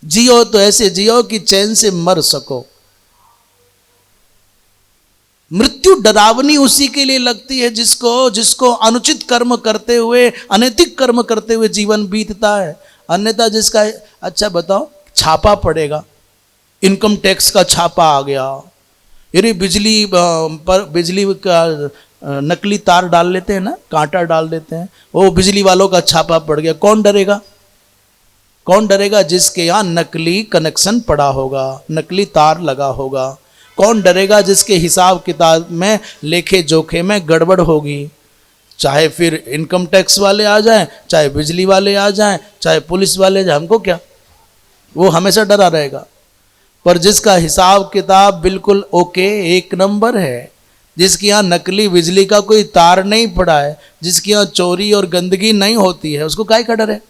जियो तो ऐसे जियो कि चैन से मर सको। मृत्यु डरावनी उसी के लिए लगती है जिसको अनुचित कर्म करते हुए, अनैतिक कर्म करते हुए जीवन बीतता है। अन्यथा जिसका, अच्छा बताओ, छापा पड़ेगा, इनकम टैक्स का छापा आ गया, यदि बिजली का नकली तार डाल लेते हैं ना, कांटा डाल देते हैं, वो बिजली वालों का छापा पड़ गया, कौन डरेगा? कौन डरेगा? जिसके यहाँ नकली कनेक्शन पड़ा होगा, नकली तार लगा होगा। कौन डरेगा? जिसके हिसाब किताब में, लेखे जोखे में गड़बड़ होगी। चाहे फिर इनकम टैक्स वाले आ जाएं, चाहे बिजली वाले आ जाएं, चाहे पुलिस वाले आ जाएं, हमको क्या, वो हमेशा डरा रहेगा। पर जिसका हिसाब किताब बिल्कुल ओके, एक नंबर है, जिसके यहाँ नकली बिजली का कोई तार नहीं पड़ा है, जिसके यहाँ चोरी और गंदगी नहीं होती है, उसको काहे का डर है?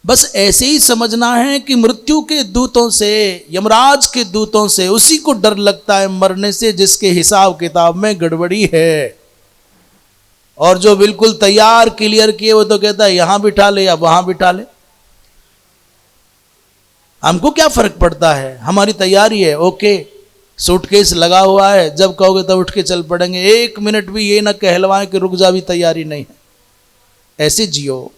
बस ऐसे ही समझना है कि मृत्यु के दूतों से, यमराज के दूतों से उसी को डर लगता है मरने से जिसके हिसाब किताब में गड़बड़ी है। और जो बिल्कुल तैयार क्लियर किए वो तो कहता है यहां बिठा ले या वहां बिठा ले, हमको क्या फर्क पड़ता है, हमारी तैयारी है, ओके सूटकेस लगा हुआ है, जब कहोगे तब उठ के चल पड़ेंगे, 1 मिनट भी ये ना कहलवाएं कि रुक जा भी तैयारी नहीं है। ऐसे जियो।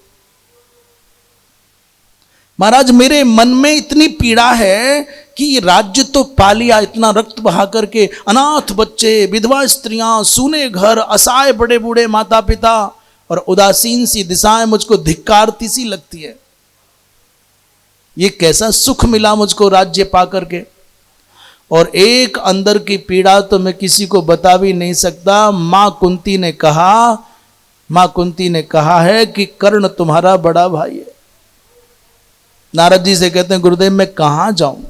महाराज मेरे मन में इतनी पीड़ा है कि ये राज्य तो पा लिया, इतना रक्त बहा करके, अनाथ बच्चे, विधवा स्त्रियां, सूने घर, असहाय बड़े बूढ़े माता पिता, और उदासीन सी दिशाएं मुझको धिक्कारती सी लगती है। ये कैसा सुख मिला मुझको राज्य पा करके। और एक अंदर की पीड़ा तो मैं किसी को बता भी नहीं सकता। मां कुंती ने कहा है कि कर्ण तुम्हारा बड़ा भाई है। नारद जी से कहते हैं गुरुदेव मैं कहां जाऊं,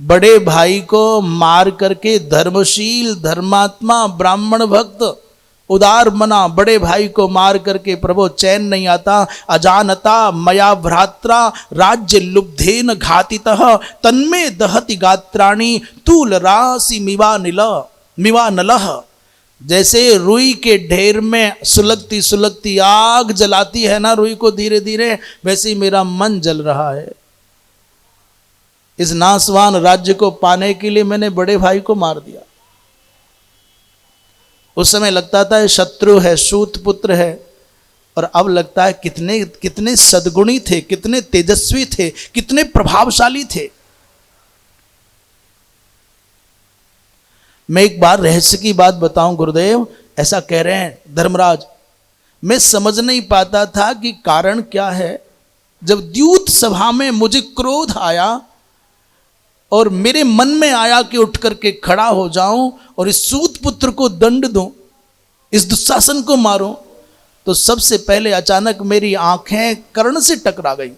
बड़े भाई को मार करके धर्मशील, धर्मात्मा, ब्राह्मण भक्त, उदार मना बड़े भाई को मार करके प्रभु चैन नहीं आता। अजानता मया भ्रात्रा राज्य लुब्धेन घातितः तन्मे दहति गात्राणि तूल राशि मिवा नलः। जैसे रुई के ढेर में सुलगती सुलगती आग जलाती है ना रुई को धीरे धीरे, वैसे ही मेरा मन जल रहा है। इस नासवान राज्य को पाने के लिए मैंने बड़े भाई को मार दिया। उस समय लगता था शत्रु है, सूत पुत्र है, और अब लगता है कितने सद्गुणी थे, कितने तेजस्वी थे, कितने प्रभावशाली थे। मैं एक बार रहस्य की बात बताऊं गुरुदेव, ऐसा कह रहे हैं धर्मराज, मैं समझ नहीं पाता था कि कारण क्या है। जब द्यूत सभा में मुझे क्रोध आया और मेरे मन में आया कि उठ करके खड़ा हो जाऊं और इस सूत पुत्र को दंड दूं, इस दुशासन को मारूं, तो सबसे पहले अचानक मेरी आंखें कर्ण से टकरा गई।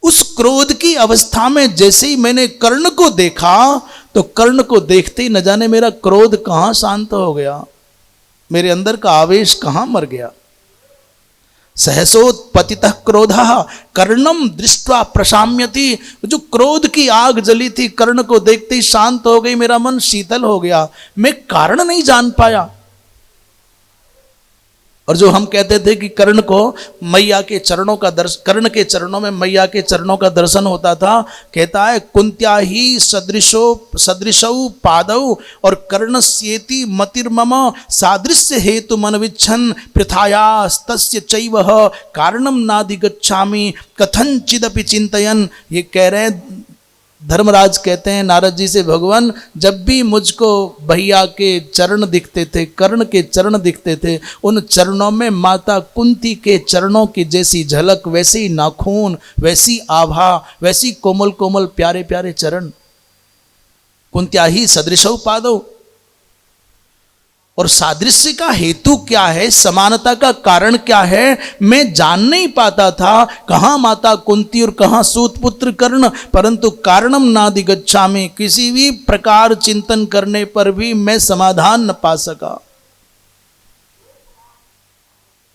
उस क्रोध की अवस्था में जैसे ही मैंने कर्ण को देखा तो कर्ण को देखते ही न जाने मेरा क्रोध कहां शांत हो गया, मेरे अंदर का आवेश कहां मर गया। सहसोत्पतितः क्रोधः कर्णम दृष्ट्वा प्रशाम्यति। जो क्रोध की आग जली थी कर्ण को देखते ही शांत हो गई, मेरा मन शीतल हो गया। मैं कारण नहीं जान पाया। और जो हम कहते थे कि कर्ण को मैया के चरणों का दर्शन, कर्ण के चरणों में मैया के चरणों का दर्शन होता था, कहता है कुंत्या ही सदृशौ पादौ और कर्णस्येति मतिर्मम सादृश्य हेतु मनविच्छन पृथायास्तस्य चैव कारणम नाधिगच्छामि कथंचिदपि चिंतयन। ये कह रहे हैं धर्मराज कहते हैं नारद जी से, भगवान जब भी मुझको भैया के चरण दिखते थे, कर्ण के चरण दिखते थे, उन चरणों में माता कुंती के चरणों की जैसी झलक, वैसे ही नाखून, वैसी आभा, वैसी कोमल कोमल प्यारे प्यारे चरण। कुंत्या ही सदृशौ पादौ। और सादृश्य का हेतु क्या है, समानता का कारण क्या है, मैं जान नहीं पाता था। कहां माता कुंती और कहां सूतपुत्र कर्ण, परंतु कारणम नाधिगच्छामि, किसी भी प्रकार चिंतन करने पर भी मैं समाधान न पा सका।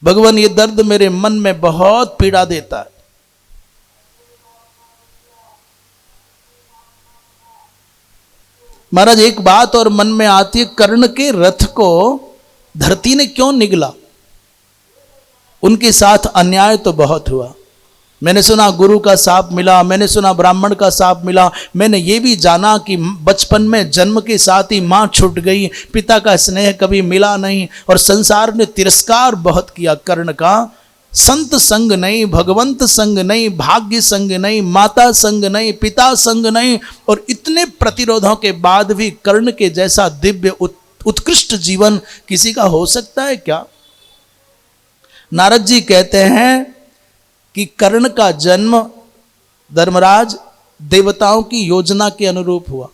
भगवान ये दर्द मेरे मन में बहुत पीड़ा देता है। महाराज एक बात और मन में आती है, कर्ण के रथ को धरती ने क्यों निगला? उनके साथ अन्याय तो बहुत हुआ। मैंने सुना गुरु का शाप मिला, मैंने सुना ब्राह्मण का शाप मिला, मैंने ये भी जाना कि बचपन में जन्म के साथ ही माँ छूट गई, पिता का स्नेह कभी मिला नहीं, और संसार ने तिरस्कार बहुत किया कर्ण का। संत संग नहीं, भगवंत संग नहीं, भाग्य संग नहीं, माता संग नहीं, पिता संग नहीं, और इतने प्रतिरोधों के बाद भी कर्ण के जैसा दिव्य उत्कृष्ट जीवन किसी का हो सकता है क्या? नारद जी कहते हैं कि कर्ण का जन्म धर्मराज देवताओं की योजना के अनुरूप हुआ।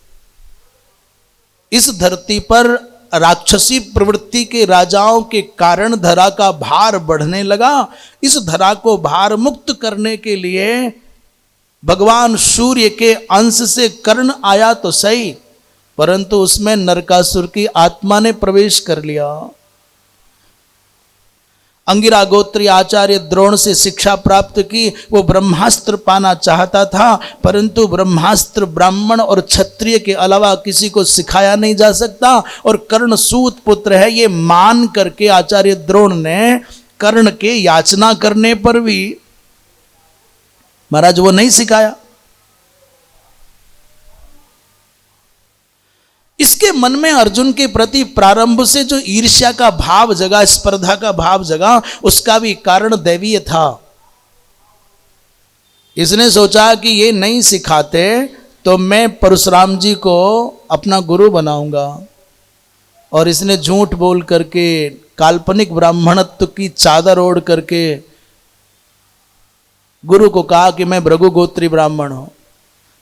इस धरती पर राक्षसी प्रवृत्ति के राजाओं के कारण धरा का भार बढ़ने लगा। इस धरा को भार मुक्त करने के लिए भगवान सूर्य के अंश से कर्ण आया तो सही, परंतु उसमें नरकासुर की आत्मा ने प्रवेश कर लिया। अंगिरा गोत्री आचार्य द्रोण से शिक्षा प्राप्त की, वो ब्रह्मास्त्र पाना चाहता था, परंतु ब्रह्मास्त्र ब्राह्मण और क्षत्रिय के अलावा किसी को सिखाया नहीं जा सकता, और कर्ण सूत पुत्र है ये मान करके आचार्य द्रोण ने कर्ण के याचना करने पर भी महाराज वो नहीं सिखाया। इसके मन में अर्जुन के प्रति प्रारंभ से जो ईर्ष्या का भाव जगा, स्पर्धा का भाव जगा, उसका भी कारण दैवीय था। इसने सोचा कि ये नहीं सिखाते तो मैं परशुराम जी को अपना गुरु बनाऊंगा, और इसने झूठ बोल करके काल्पनिक ब्राह्मणत्व की चादर ओढ़ करके गुरु को कहा कि मैं भृगुगोत्री ब्राह्मण हूं।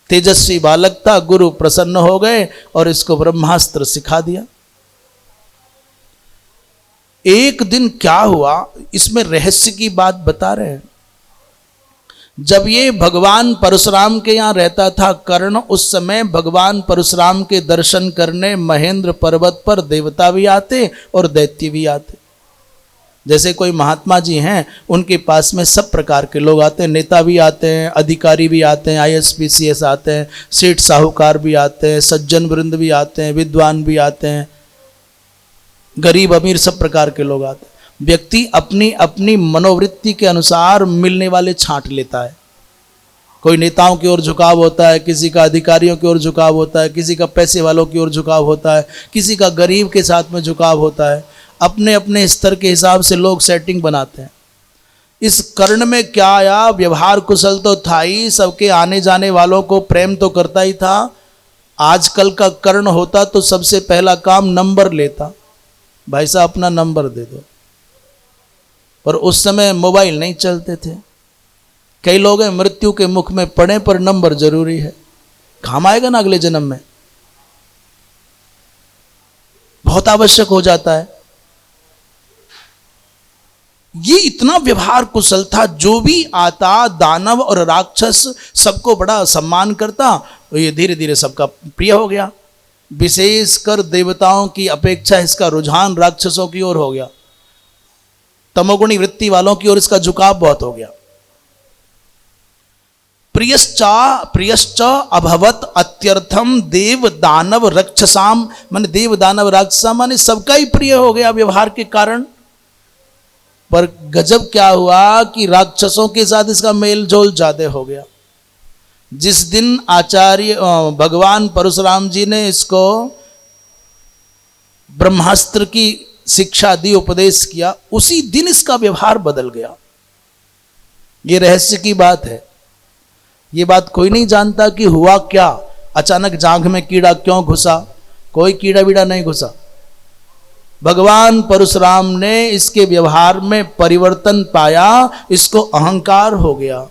तेजस्वी बालक था, गुरु प्रसन्न हो गए और इसको ब्रह्मास्त्र सिखा दिया। एक दिन क्या हुआ, इसमें रहस्य की बात बता रहे हैं। जब ये भगवान परशुराम के यहां रहता था कर्ण, उस समय भगवान परशुराम के दर्शन करने महेंद्र पर्वत पर देवता भी आते और दैत्य भी आते। जैसे कोई महात्मा जी हैं, उनके पास में सब प्रकार के लोग आते हैं, नेता भी आते हैं, अधिकारी भी आते हैं, IAS PCS आते हैं, सेठ साहूकार भी आते हैं, सज्जन वृंद भी आते हैं, विद्वान भी आते हैं, गरीब अमीर सब प्रकार के लोग आते हैं। व्यक्ति अपनी अपनी मनोवृत्ति के अनुसार मिलने वाले छांट लेता है। कोई नेताओं की ओर झुकाव होता है, किसी का अधिकारियों की ओर झुकाव होता है, किसी का पैसे वालों की ओर झुकाव होता है, किसी का गरीब के साथ में झुकाव होता है। अपने अपने स्तर के हिसाब से लोग सेटिंग बनाते हैं। इस कर्ण में क्या आया, व्यवहार कुशल तो था ही, सबके आने जाने वालों को प्रेम तो करता ही था। आजकल का कर्ण होता तो सबसे पहला काम नंबर लेता, भाई साहब अपना नंबर दे दो। पर उस समय मोबाइल नहीं चलते थे। कई लोग हैं मृत्यु के मुख में पड़े पर नंबर जरूरी है, काम आएगा ना अगले जन्म में, बहुत आवश्यक हो जाता है। ये इतना व्यवहार कुशल था, जो भी आता दानव और राक्षस सबको बड़ा सम्मान करता। तो ये धीरे धीरे सबका प्रिय हो गया। विशेषकर देवताओं की अपेक्षा इसका रुझान राक्षसों की ओर हो गया। तमोगुणी वृत्ति वालों की ओर इसका झुकाव बहुत हो गया। प्रियश्च अभवत अत्यर्थम देव दानव राक्षसाम, माने देव दानव राक्षसा माने सबका ही प्रिय हो गया व्यवहार के कारण। पर गजब क्या हुआ कि राक्षसों के साथ इसका मेल जोल ज्यादा हो गया। जिस दिन आचार्य भगवान परशुराम जी ने इसको ब्रह्मास्त्र की शिक्षा दी, उपदेश किया, उसी दिन इसका व्यवहार बदल गया। ये रहस्य की बात है। ये बात कोई नहीं जानता कि हुआ क्या, अचानक जांघ में कीड़ा क्यों घुसा। कोई कीड़ा बीड़ा नहीं घुसा। भगवान परशुराम ने इसके व्यवहार में परिवर्तन पाया, इसको अहंकार हो गया,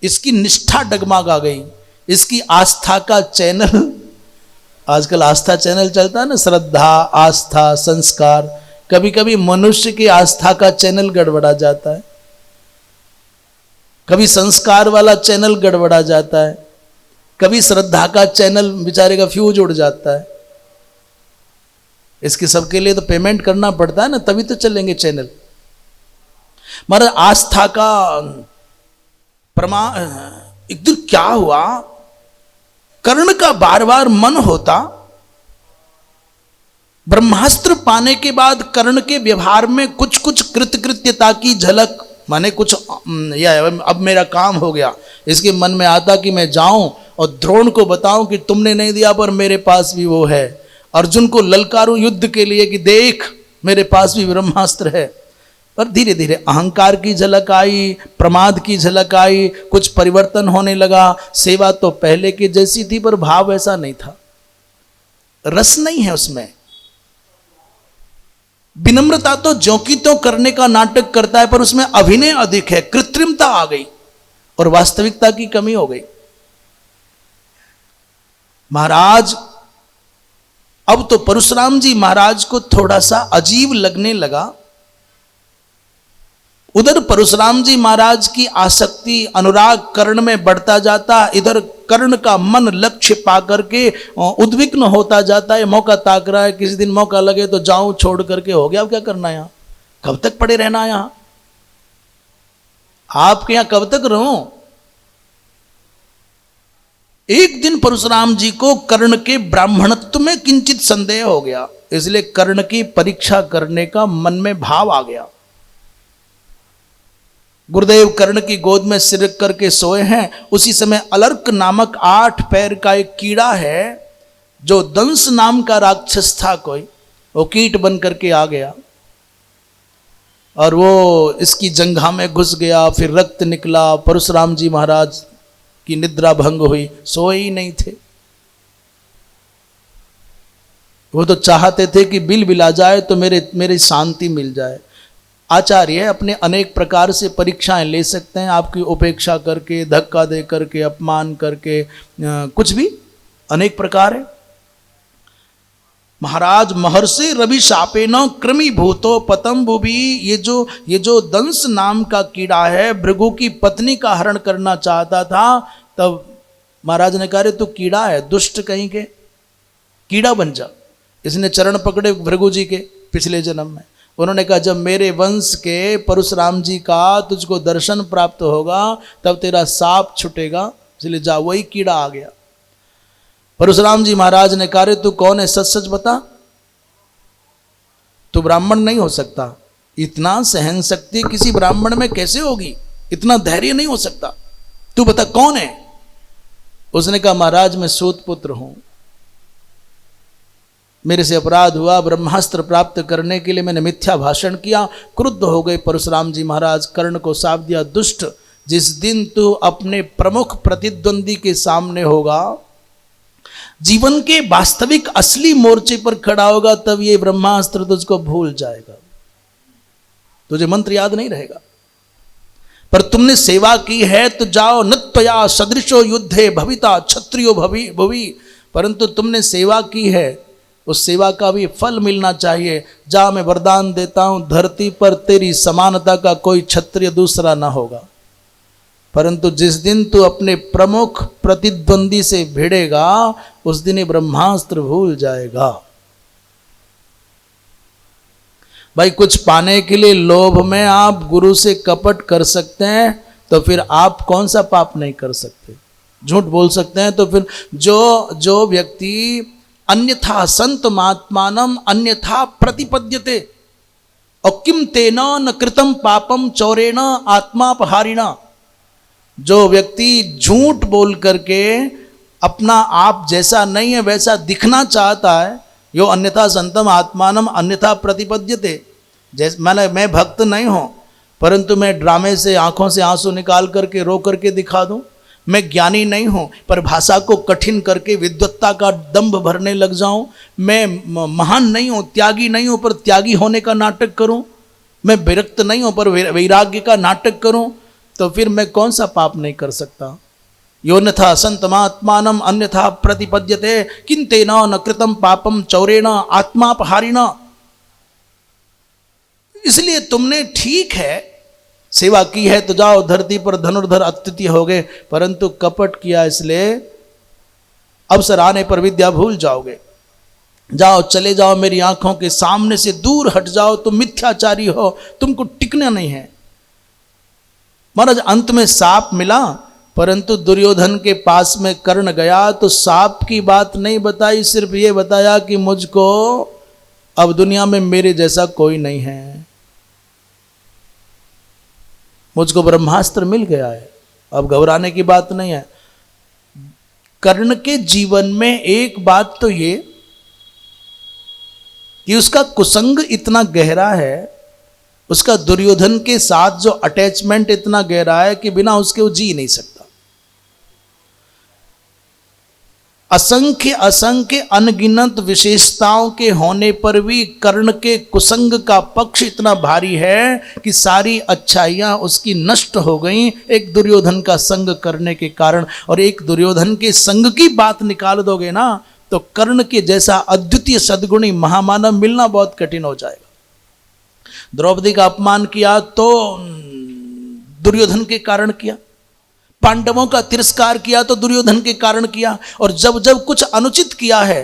इसकी निष्ठा डगमगा गई, इसकी आस्था का चैनल, आजकल आस्था चैनल चलता है ना, श्रद्धा, आस्था, संस्कार। कभी कभी मनुष्य की आस्था का चैनल गड़बड़ा जाता है, कभी संस्कार वाला चैनल गड़बड़ा जाता है, कभी श्रद्धा का चैनल बेचारे का फ्यूज उड़ जाता है। इसके सबके लिए तो पेमेंट करना पड़ता है ना, तभी तो चलेंगे चैनल। महाराज आस्था का प्रमाण, एक दिन क्या हुआ, कर्ण का बार बार मन होता। ब्रह्मास्त्र पाने के बाद कर्ण के व्यवहार में कुछ कुछ कृतकृत्यता की झलक, माने कुछ या अब मेरा काम हो गया, इसके मन में आता कि मैं जाऊं और द्रोण को बताऊं कि तुमने नहीं दिया पर मेरे पास भी वो है। अर्जुन को ललकारूं युद्ध के लिए कि देख मेरे पास भी ब्रह्मास्त्र है। पर धीरे धीरे अहंकार की झलक आई, प्रमाद की झलक आई, कुछ परिवर्तन होने लगा। सेवा तो पहले की जैसी थी पर भाव ऐसा नहीं था, रस नहीं है उसमें। विनम्रता तो ज्यों की त्यों करने का नाटक करता है, पर उसमें अभिनय अधिक है, कृत्रिमता आ गई और वास्तविकता की कमी हो गई। महाराज अब तो परशुराम जी महाराज को थोड़ा सा अजीब लगने लगा। उधर परशुराम जी महाराज की आसक्ति, अनुराग कर्ण में बढ़ता जाता, इधर कर्ण का मन लक्ष्य पा करके उद्विग्न होता जाता है। मौका ताक रहा है, किसी दिन मौका लगे तो जाऊं छोड़ करके, हो गया अब क्या करना है यहाँ, कब तक पड़े रहना यहां? आपके यहां कब तक रहूं? एक दिन परशुराम जी को कर्ण के ब्राह्मणत्व में किंचित संदेह हो गया, इसलिए कर्ण की परीक्षा करने का मन में भाव आ गया। गुरुदेव कर्ण की गोद में सिर रख करके सोए हैं। उसी समय अलर्क नामक 8 पैर का एक कीड़ा है, जो दंस नाम का राक्षस था कोई, वो कीट बन करके आ गया और वो इसकी जंघा में घुस गया। फिर रक्त निकला। परशुराम जी महाराज की निद्रा भंग हुई, सोए ही नहीं थे। वो तो चाहते थे कि बिल बिला जाए तो मेरी शांति मिल जाए। आचार्य अपने अनेक प्रकार से परीक्षाएं ले सकते हैं, आपकी उपेक्षा करके, धक्का दे करके, अपमान करके, कुछ भी अनेक प्रकार है। महाराज महर्षि रवि शापे न कृमि भूतो पतम भुवि, ये जो दंस नाम का कीड़ा है, भृगु की पत्नी का हरण करना चाहता था। तब महाराज ने कहा, तू कीड़ा है, दुष्ट कहीं के, कीड़ा बन जा। इसने चरण पकड़े भृगु जी के पिछले जन्म में। उन्होंने कहा, जब मेरे वंश के परशुराम जी का तुझको दर्शन प्राप्त होगा तब तेरा साप छूटेगा, इसलिए जा। वही कीड़ा आ गया। परशुराम जी महाराज ने कहा, तू कौन है, सच सच बता, तू ब्राह्मण नहीं हो सकता। इतना सहन शक्ति किसी ब्राह्मण में कैसे होगी, इतना धैर्य नहीं हो सकता, तू बता कौन है। उसने कहा, महाराज मैं सूत पुत्र हूं, मेरे से अपराध हुआ, ब्रह्मास्त्र प्राप्त करने के लिए मैंने मिथ्या भाषण किया। क्रुद्ध हो गए परशुराम जी महाराज, कर्ण को शाप दिया, दुष्ट, जिस दिन तू अपने प्रमुख प्रतिद्वंदी के सामने होगा, जीवन के वास्तविक असली मोर्चे पर खड़ा होगा, तब ये ब्रह्मास्त्र तुझको भूल जाएगा, तुझे मंत्र याद नहीं रहेगा। पर तुमने सेवा की है तो जाओ, नत्वया सदृशो युद्धे भविता क्षत्रियो भुवि, परंतु तुमने सेवा की है, उस सेवा का भी फल मिलना चाहिए। जा, मैं वरदान देता हूं, धरती पर तेरी समानता का कोई क्षत्रिय दूसरा ना होगा, परंतु जिस दिन तू अपने प्रमुख प्रतिद्वंदी से भिड़ेगा, उस दिन ये ब्रह्मास्त्र भूल जाएगा। भाई, कुछ पाने के लिए लोभ में आप गुरु से कपट कर सकते हैं, तो फिर आप कौन सा पाप नहीं कर सकते, झूठ बोल सकते हैं। तो फिर जो व्यक्ति अन्यथा संत महात्मानम अन्यथा प्रतिपद्यते, और किम तेना न कृतम पापम चौरेण आत्मापहारिणा, जो व्यक्ति झूठ बोल करके अपना आप जैसा नहीं है वैसा दिखना चाहता है, यो अन्यथा संतम आत्मानम अन्यथा प्रतिपद्यते। जैसे मैं भक्त नहीं हूं, परंतु मैं ड्रामे से आंखों से आंसू निकाल करके रो करके दिखा दूं। मैं ज्ञानी नहीं हूं, पर भाषा को कठिन करके विद्वत्ता का दंभ भरने लग जाऊं। मैं महान नहीं हूं, त्यागी नहीं हूं, पर त्यागी होने का नाटक करूं। मैं विरक्त नहीं हूं, पर वैराग्य का नाटक करूं, तो फिर मैं कौन सा पाप नहीं कर सकता। योन्यथा संतमात्मानम अन्यथा प्रतिपद्यते, किंतेन न कृतम पापम चौरेण आत्मापहारिणा। इसलिए तुमने ठीक है सेवा की है तो जाओ, धरती पर धनुर्धर अद्वितीय हो गए, परंतु कपट किया इसलिए अवसर आने पर विद्या भूल जाओगे। जाओ, चले जाओ, मेरी आंखों के सामने से दूर हट जाओ, तुम मिथ्याचारी हो, तुमको टिकना नहीं है। महाराज, अंत में साप मिला, परंतु दुर्योधन के पास में कर्ण गया तो साप की बात नहीं बताई, सिर्फ ये बताया कि मुझको अब दुनिया में मेरे जैसा कोई नहीं है, मुझको ब्रह्मास्त्र मिल गया है, अब घबराने की बात नहीं है। कर्ण के जीवन में एक बात तो ये कि उसका कुसंग इतना गहरा है, उसका दुर्योधन के साथ जो अटैचमेंट इतना गहरा है कि बिना उसके वो जी नहीं सकता। असंख्य असंख्य अनगिनत विशेषताओं के होने पर भी कर्ण के कुसंग का पक्ष इतना भारी है कि सारी अच्छाइयां उसकी नष्ट हो गईं एक दुर्योधन का संग करने के कारण। और एक दुर्योधन के संग की बात निकाल दोगे ना, तो कर्ण के जैसा अद्वितीय सद्गुणी महामानव मिलना बहुत कठिन हो जाएगा। द्रौपदी का अपमान किया तो दुर्योधन के कारण किया, पांडवों का तिरस्कार किया तो दुर्योधन के कारण किया, और जब जब कुछ अनुचित किया है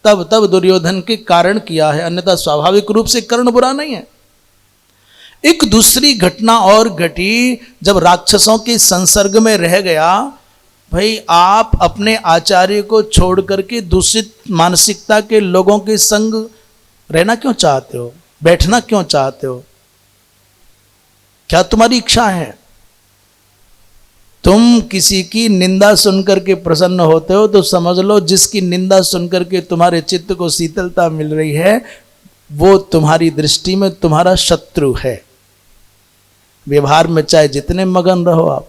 तब तब दुर्योधन के कारण किया है, अन्यथा स्वाभाविक रूप से कर्ण बुरा नहीं है। एक दूसरी घटना और घटी, जब राक्षसों के संसर्ग में रह गया। भाई आप अपने आचार्य को छोड़ करके दूषित मानसिकता के लोगों के संग रहना क्यों चाहते हो, बैठना क्यों चाहते हो? क्या तुम्हारी इच्छा है? तुम किसी की निंदा सुनकर के प्रसन्न होते हो तो समझ लो जिसकी निंदा सुनकर के तुम्हारे चित्त को शीतलता मिल रही है वो तुम्हारी दृष्टि में तुम्हारा शत्रु है। व्यवहार में चाहे जितने मगन रहो आप,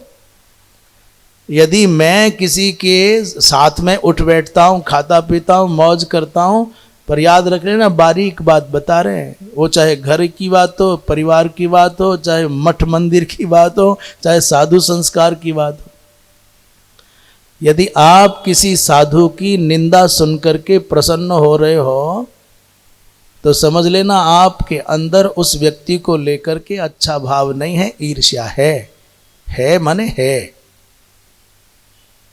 यदि मैं किसी के साथ में उठ बैठता हूं, खाता पीता हूं, मौज करता हूं, पर याद रख लेना बारीक बात बता रहे हैं, वो चाहे घर की बात हो, परिवार की बात हो, चाहे मठ मंदिर की बात हो, चाहे साधु संस्कार की बात हो। यदि आप किसी साधु की निंदा सुनकर के प्रसन्न हो रहे हो तो समझ लेना आपके अंदर उस व्यक्ति को लेकर के अच्छा भाव नहीं है, ईर्ष्या है माने है।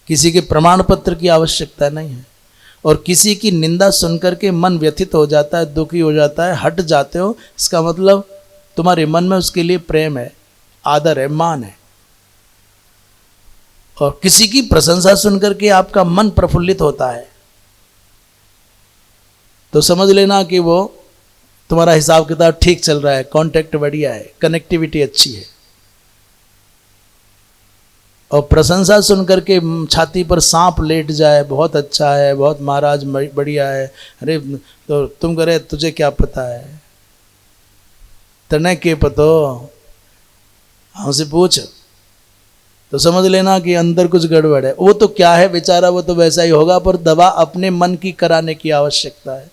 किसी के प्रमाण पत्र की आवश्यकता नहीं है। और किसी की निंदा सुनकर के मन व्यथित हो जाता है, दुखी हो जाता है, हट जाते हो, इसका मतलब तुम्हारे मन में उसके लिए प्रेम है, आदर है, मान है। और किसी की प्रशंसा सुनकर के आपका मन प्रफुल्लित होता है तो समझ लेना कि वो तुम्हारा हिसाब किताब ठीक चल रहा है, कांटेक्ट बढ़िया है, कनेक्टिविटी अच्छी है। और प्रशंसा सुनकर के छाती पर सांप लेट जाए, बहुत अच्छा है, बहुत महाराज बढ़िया है, अरे तो तुम करे तुझे क्या पता है, तने के पतो, हमसे पूछ, तो समझ लेना कि अंदर कुछ गड़बड़ है। वो तो क्या है बेचारा, वो तो वैसा ही होगा, पर दवा अपने मन की कराने की आवश्यकता है।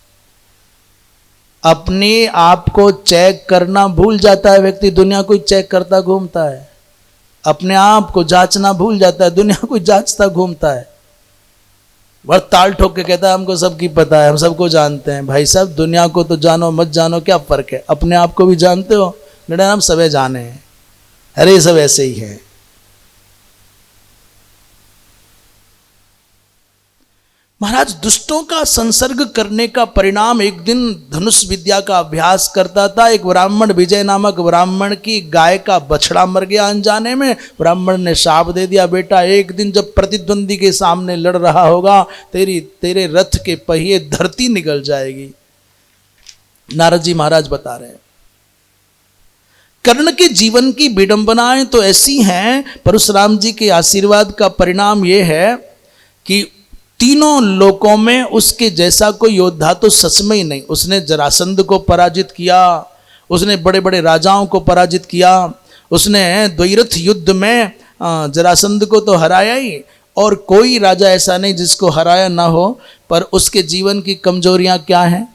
अपने आप को चेक करना भूल जाता है व्यक्ति, दुनिया को चेक करता घूमता है। अपने आप को जांचना भूल जाता है, दुनिया को जांचता घूमता है। वह ताल ठोक के कहता है हमको सबकी पता है, हम सबको जानते हैं। भाई साहब दुनिया को तो जानो मत जानो क्या फर्क है, अपने आप को भी जानते हो, लड़ा हम सबे जाने हैं, अरे ये सब ऐसे ही है। महाराज दुष्टों का संसर्ग करने का परिणाम, एक दिन धनुष विद्या का अभ्यास करता था एक ब्राह्मण, विजय नामक ब्राह्मण की गाय का बछड़ा मर गया अनजाने में। ब्राह्मण ने शाप दे दिया, बेटा एक दिन जब प्रतिद्वंदी के सामने लड़ रहा होगा तेरे रथ के पहिए धरती निकल जाएगी। नारद जी महाराज बता रहे हैं कर्ण के जीवन की विडंबनाएं तो ऐसी हैं, परशुराम जी के आशीर्वाद का परिणाम यह है कि तीनों लोकों में उसके जैसा कोई योद्धा तो सच में ही नहीं। उसने जरासंध को पराजित किया, उसने बड़े बड़े राजाओं को पराजित किया, उसने द्वैरथ युद्ध में जरासंध को तो हराया ही, और कोई राजा ऐसा नहीं जिसको हराया ना हो। पर उसके जीवन की कमजोरियां क्या हैं?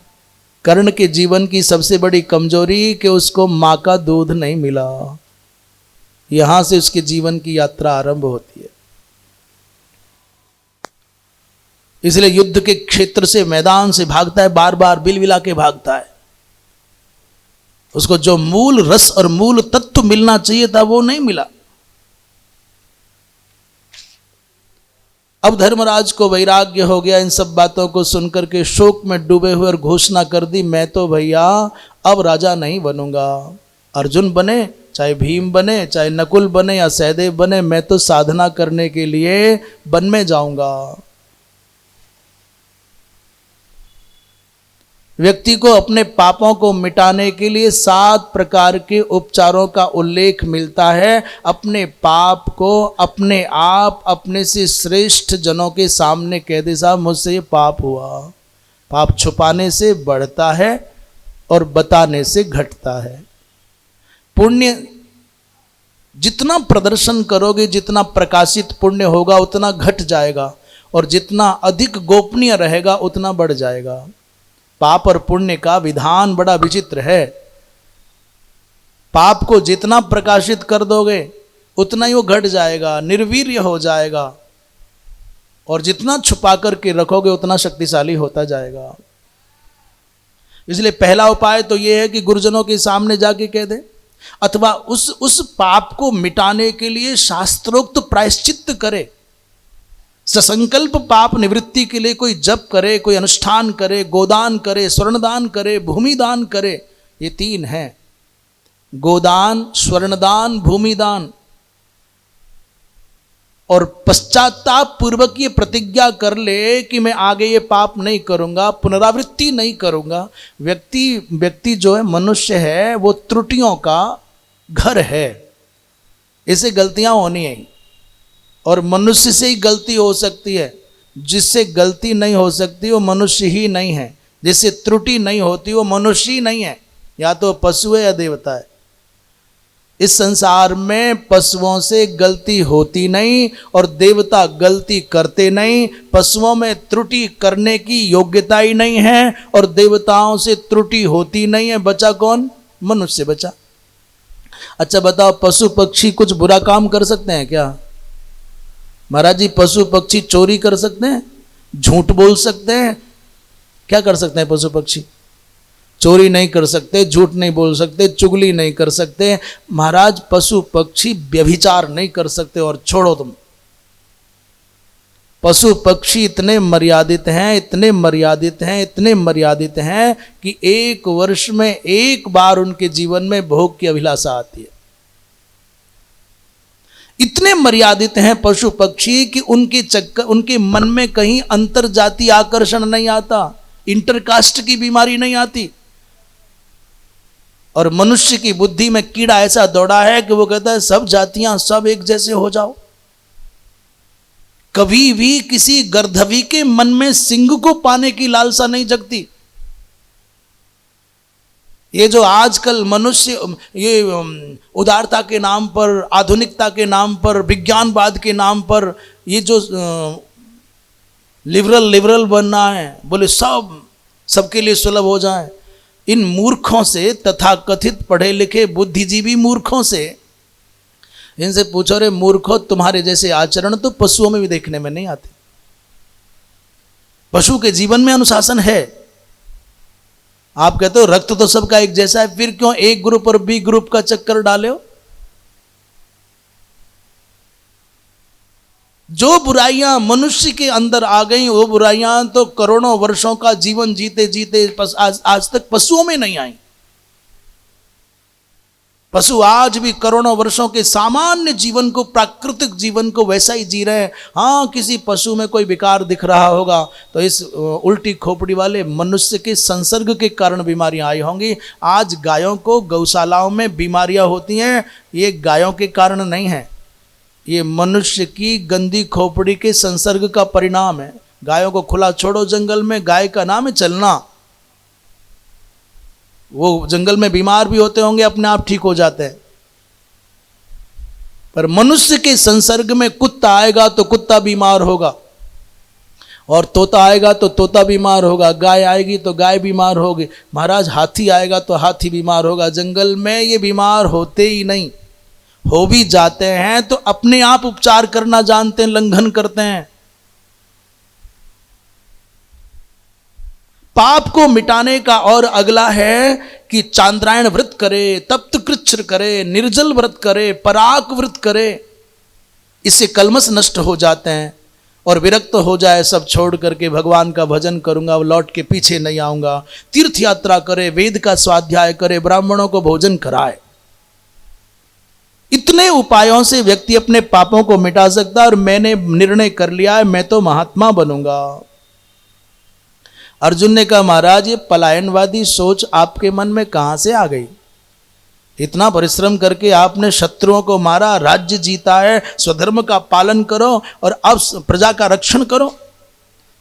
कर्ण के जीवन की सबसे बड़ी कमजोरी कि उसको मां का दूध नहीं मिला। यहां से उसके जीवन की यात्रा आरंभ होती है। इसलिए युद्ध के क्षेत्र से, मैदान से भागता है, बार बार बिलबिला के भागता है। उसको जो मूल रस और मूल तत्व मिलना चाहिए था वो नहीं मिला। अब धर्मराज को वैराग्य हो गया इन सब बातों को सुनकर के, शोक में डूबे हुए, और घोषणा कर दी मैं तो भैया अब राजा नहीं बनूंगा। अर्जुन बने, चाहे भीम बने, चाहे नकुल बने या सहदेव बने, मैं तो साधना करने के लिए वन में जाऊंगा। व्यक्ति को अपने पापों को मिटाने के लिए 7 प्रकार के उपचारों का उल्लेख मिलता है। अपने पाप को अपने आप अपने से श्रेष्ठ जनों के सामने कह दे, साहब मुझसे ये पाप हुआ। पाप छुपाने से बढ़ता है और बताने से घटता है। पुण्य जितना प्रदर्शन करोगे, जितना प्रकाशित पुण्य होगा उतना घट जाएगा, और जितना अधिक गोपनीय रहेगा उतना बढ़ जाएगा। पाप और पुण्य का विधान बड़ा विचित्र है। पाप को जितना प्रकाशित कर दोगे उतना ही वो घट जाएगा, निर्वीर्य हो जाएगा, और जितना छुपा करके रखोगे उतना शक्तिशाली होता जाएगा। इसलिए पहला उपाय तो यह है कि गुरुजनों के सामने जाके कह दे, अथवा उस पाप को मिटाने के लिए शास्त्रोक्त प्रायश्चित्त करे। ससंकल्प पाप निवृत्ति के लिए कोई जप करे, कोई अनुष्ठान करे, गोदान करे, स्वर्णदान करे, भूमि दान करे। ये 3 हैं। गोदान, स्वर्णदान, भूमिदान, और पश्चाताप पूर्वक ये प्रतिज्ञा कर ले कि मैं आगे ये पाप नहीं करूंगा, पुनरावृत्ति नहीं करूंगा। व्यक्ति जो है, मनुष्य है, वो त्रुटियों का घर है, इसे गलतियां होनी है। और मनुष्य से ही गलती हो सकती है, जिससे गलती नहीं हो सकती वो मनुष्य ही नहीं है, जिससे त्रुटि नहीं होती वो मनुष्य ही नहीं है, या तो पशु है या देवता है। इस संसार में पशुओं से गलती होती नहीं और देवता गलती करते नहीं। पशुओं में त्रुटि करने की योग्यता ही नहीं है और देवताओं से त्रुटि होती नहीं है। बचा कौन? मनुष्य बचा। अच्छा बताओ, पशु पक्षी कुछ बुरा काम कर सकते हैं क्या? महाराज जी, पशु पक्षी चोरी कर सकते हैं, झूठ बोल सकते हैं, क्या कर सकते हैं पशु पक्षी? चोरी नहीं कर सकते, झूठ नहीं बोल सकते, चुगली नहीं कर सकते। महाराज, पशु पक्षी व्यभिचार नहीं कर सकते। और छोड़ो तुम, पशु पक्षी इतने मर्यादित हैं, इतने मर्यादित हैं, इतने मर्यादित हैं कि एक वर्ष में एक बार उनके जीवन में भोग की अभिलाषा आती है। इतने मर्यादित हैं पशु पक्षी कि उनके मन में कहीं अंतर जाति आकर्षण नहीं आता, इंटरकास्ट की बीमारी नहीं आती। और मनुष्य की बुद्धि में कीड़ा ऐसा दौड़ा है कि वो कहता है सब जातियां सब एक जैसे हो जाओ। कभी भी किसी गर्दभी के मन में सिंह को पाने की लालसा नहीं जगती। ये जो आजकल मनुष्य ये उदारता के नाम पर, आधुनिकता के नाम पर, विज्ञानवाद के नाम पर ये जो लिबरल बनना है, बोले सबके लिए सुलभ हो जाए, इन मूर्खों से, तथाकथित पढ़े लिखे बुद्धिजीवी मूर्खों से, इनसे पूछो, रे मूर्खों, तुम्हारे जैसे आचरण तो पशुओं में भी देखने में नहीं आते। पशु के जीवन में अनुशासन है। आप कहते हो रक्त तो सबका एक जैसा है, फिर क्यों ए ग्रुप और बी ग्रुप का चक्कर डाले हो? जो बुराइयां मनुष्य के अंदर आ गई, वो बुराइयां तो करोड़ों वर्षों का जीवन जीते जीते आज तक पशुओं में नहीं आई। पशु आज भी करोड़ों वर्षों के सामान्य जीवन को, प्राकृतिक जीवन को वैसा ही जी रहे हैं। हाँ, किसी पशु में कोई विकार दिख रहा होगा तो इस उल्टी खोपड़ी वाले मनुष्य के संसर्ग के कारण बीमारियां आई होंगी। आज गायों को गौशालाओं में बीमारियां होती हैं, ये गायों के कारण नहीं है, ये मनुष्य की गंदी खोपड़ी के संसर्ग का परिणाम है। गायों को खुला छोड़ो जंगल में, गाय का नाम है चलना। वो जंगल में बीमार भी होते होंगे, अपने आप ठीक हो जाते हैं। पर मनुष्य के संसर्ग में कुत्ता आएगा तो कुत्ता बीमार होगा, और तोता आएगा तो तोता बीमार होगा, गाय आएगी तो गाय बीमार होगी। महाराज, हाथी आएगा तो हाथी बीमार होगा। जंगल में ये बीमार होते ही नहीं, हो भी जाते हैं तो अपने आप उपचार करना जानते हैं, लंघन करते हैं। पाप को मिटाने का और अगला है कि चांद्रायण व्रत करे, तप्त कृच्छ्र करे, निर्जल व्रत करे, पराग व्रत करे। इससे कलमश नष्ट हो जाते हैं और विरक्त हो जाए, सब छोड़ करके भगवान का भजन करूंगा, लौट के पीछे नहीं आऊंगा। तीर्थ यात्रा करे, वेद का स्वाध्याय करे, ब्राह्मणों को भोजन कराए। इतने उपायों से व्यक्ति अपने पापों को मिटा सकता है। और मैंने निर्णय कर लिया है, मैं तो महात्मा बनूंगा। अर्जुन ने कहा, महाराज, ये पलायनवादी सोच आपके मन में कहां से आ गई? इतना परिश्रम करके आपने शत्रुओं को मारा, राज्य जीता है, स्वधर्म का पालन करो और अब प्रजा का रक्षण करो।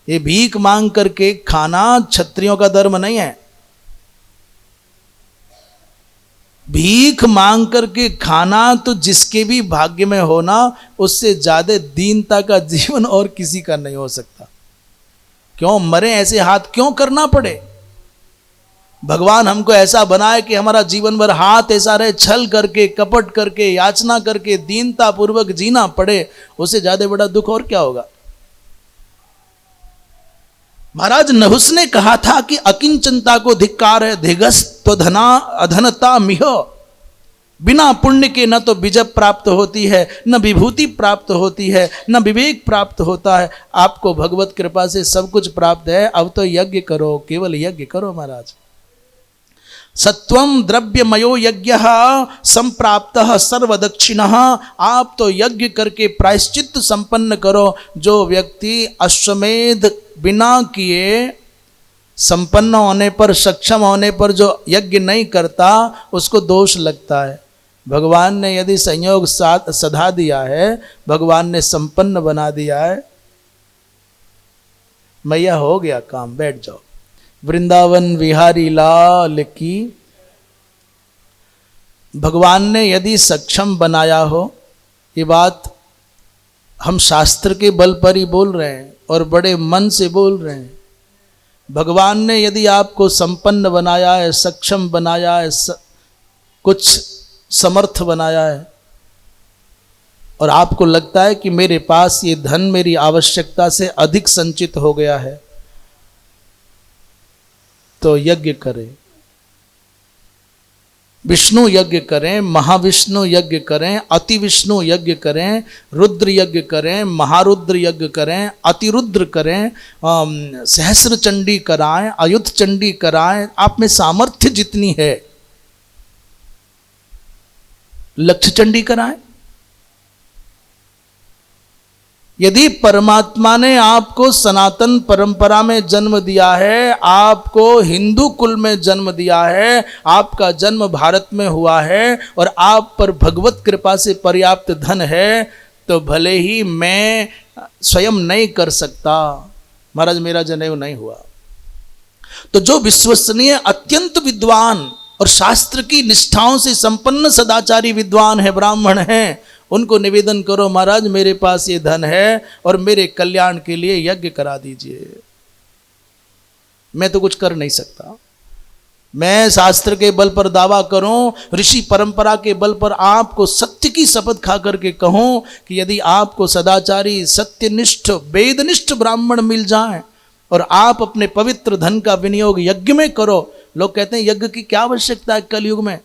ये भीख मांग करके खाना क्षत्रियों का धर्म नहीं है। भीख मांग करके खाना तो जिसके भी भाग्य में होना, उससे ज्यादा दीनता का जीवन और किसी का नहीं हो सकता। क्यों मरे ऐसे हाथ क्यों करना पड़े? भगवान हमको ऐसा बनाए कि हमारा जीवन भर हाथ ऐसा रहे, छल करके, कपट करके, याचना करके, दीनता पूर्वक जीना पड़े। उससे ज्यादा बड़ा दुख और क्या होगा? महाराज नहुस ने कहा था कि अकिंचनता को धिक्कार है, धिगस्त्वधना अधनता मिह। बिना पुण्य के न तो बीज प्राप्त होती है, न विभूति प्राप्त होती है, न विवेक प्राप्त होता है। आपको भगवत कृपा से सब कुछ प्राप्त है, अब तो यज्ञ करो, केवल यज्ञ करो महाराज। सत्वम द्रव्यमयो यज्ञ संप्राप्त सर्वदक्षिणः। आप तो यज्ञ करके प्रायश्चित संपन्न करो। जो व्यक्ति अश्वमेध बिना किए संपन्न होने पर, सक्षम होने पर जो यज्ञ नहीं करता, उसको दोष लगता है। भगवान ने यदि संयोग सधा दिया है, भगवान ने संपन्न बना दिया है, मैया हो गया काम, बैठ जाओ। वृंदावन विहारी लाल की। भगवान ने यदि सक्षम बनाया हो, ये बात हम शास्त्र के बल पर ही बोल रहे हैं और बड़े मन से बोल रहे हैं। भगवान ने यदि आपको संपन्न बनाया है, सक्षम बनाया है, कुछ समर्थ बनाया है, और आपको लगता है कि मेरे पास ये धन मेरी आवश्यकता से अधिक संचित हो गया है, तो यज्ञ करें। विष्णु यज्ञ करें, महाविष्णु यज्ञ करें, अति विष्णु यज्ञ करें, रुद्र यज्ञ करें, महारुद्र यज्ञ करें, अतिरुद्र करें, सहस्र चंडी कराएं, अयुध चंडी कराएं। आप में सामर्थ्य जितनी है, लक्ष्य चंडी कराएं। यदि परमात्मा ने आपको सनातन परंपरा में जन्म दिया है, आपको हिंदू कुल में जन्म दिया है, आपका जन्म भारत में हुआ है और आप पर भगवत कृपा से पर्याप्त धन है, तो भले ही मैं स्वयं नहीं कर सकता, महाराज मेरा जनेऊ नहीं हुआ, तो जो विश्वसनीय अत्यंत विद्वान और शास्त्र की निष्ठाओं से संपन्न सदाचारी विद्वान है, ब्राह्मण हैं, उनको निवेदन करो, महाराज मेरे पास ये धन है और मेरे कल्याण के लिए यज्ञ करा दीजिए। मैं तो कुछ कर नहीं सकता, मैं शास्त्र के बल पर दावा करूं, ऋषि परंपरा के बल पर आपको सत्य की शपथ खा करके कहूं कि यदि आपको सदाचारी, सत्यनिष्ठ, वेदनिष्ठ ब्राह्मण मिल जाएं और आप अपने पवित्र धन का विनियोग यज्ञ में करो। लोग कहते हैं यज्ञ की क्या आवश्यकता है कलयुग में,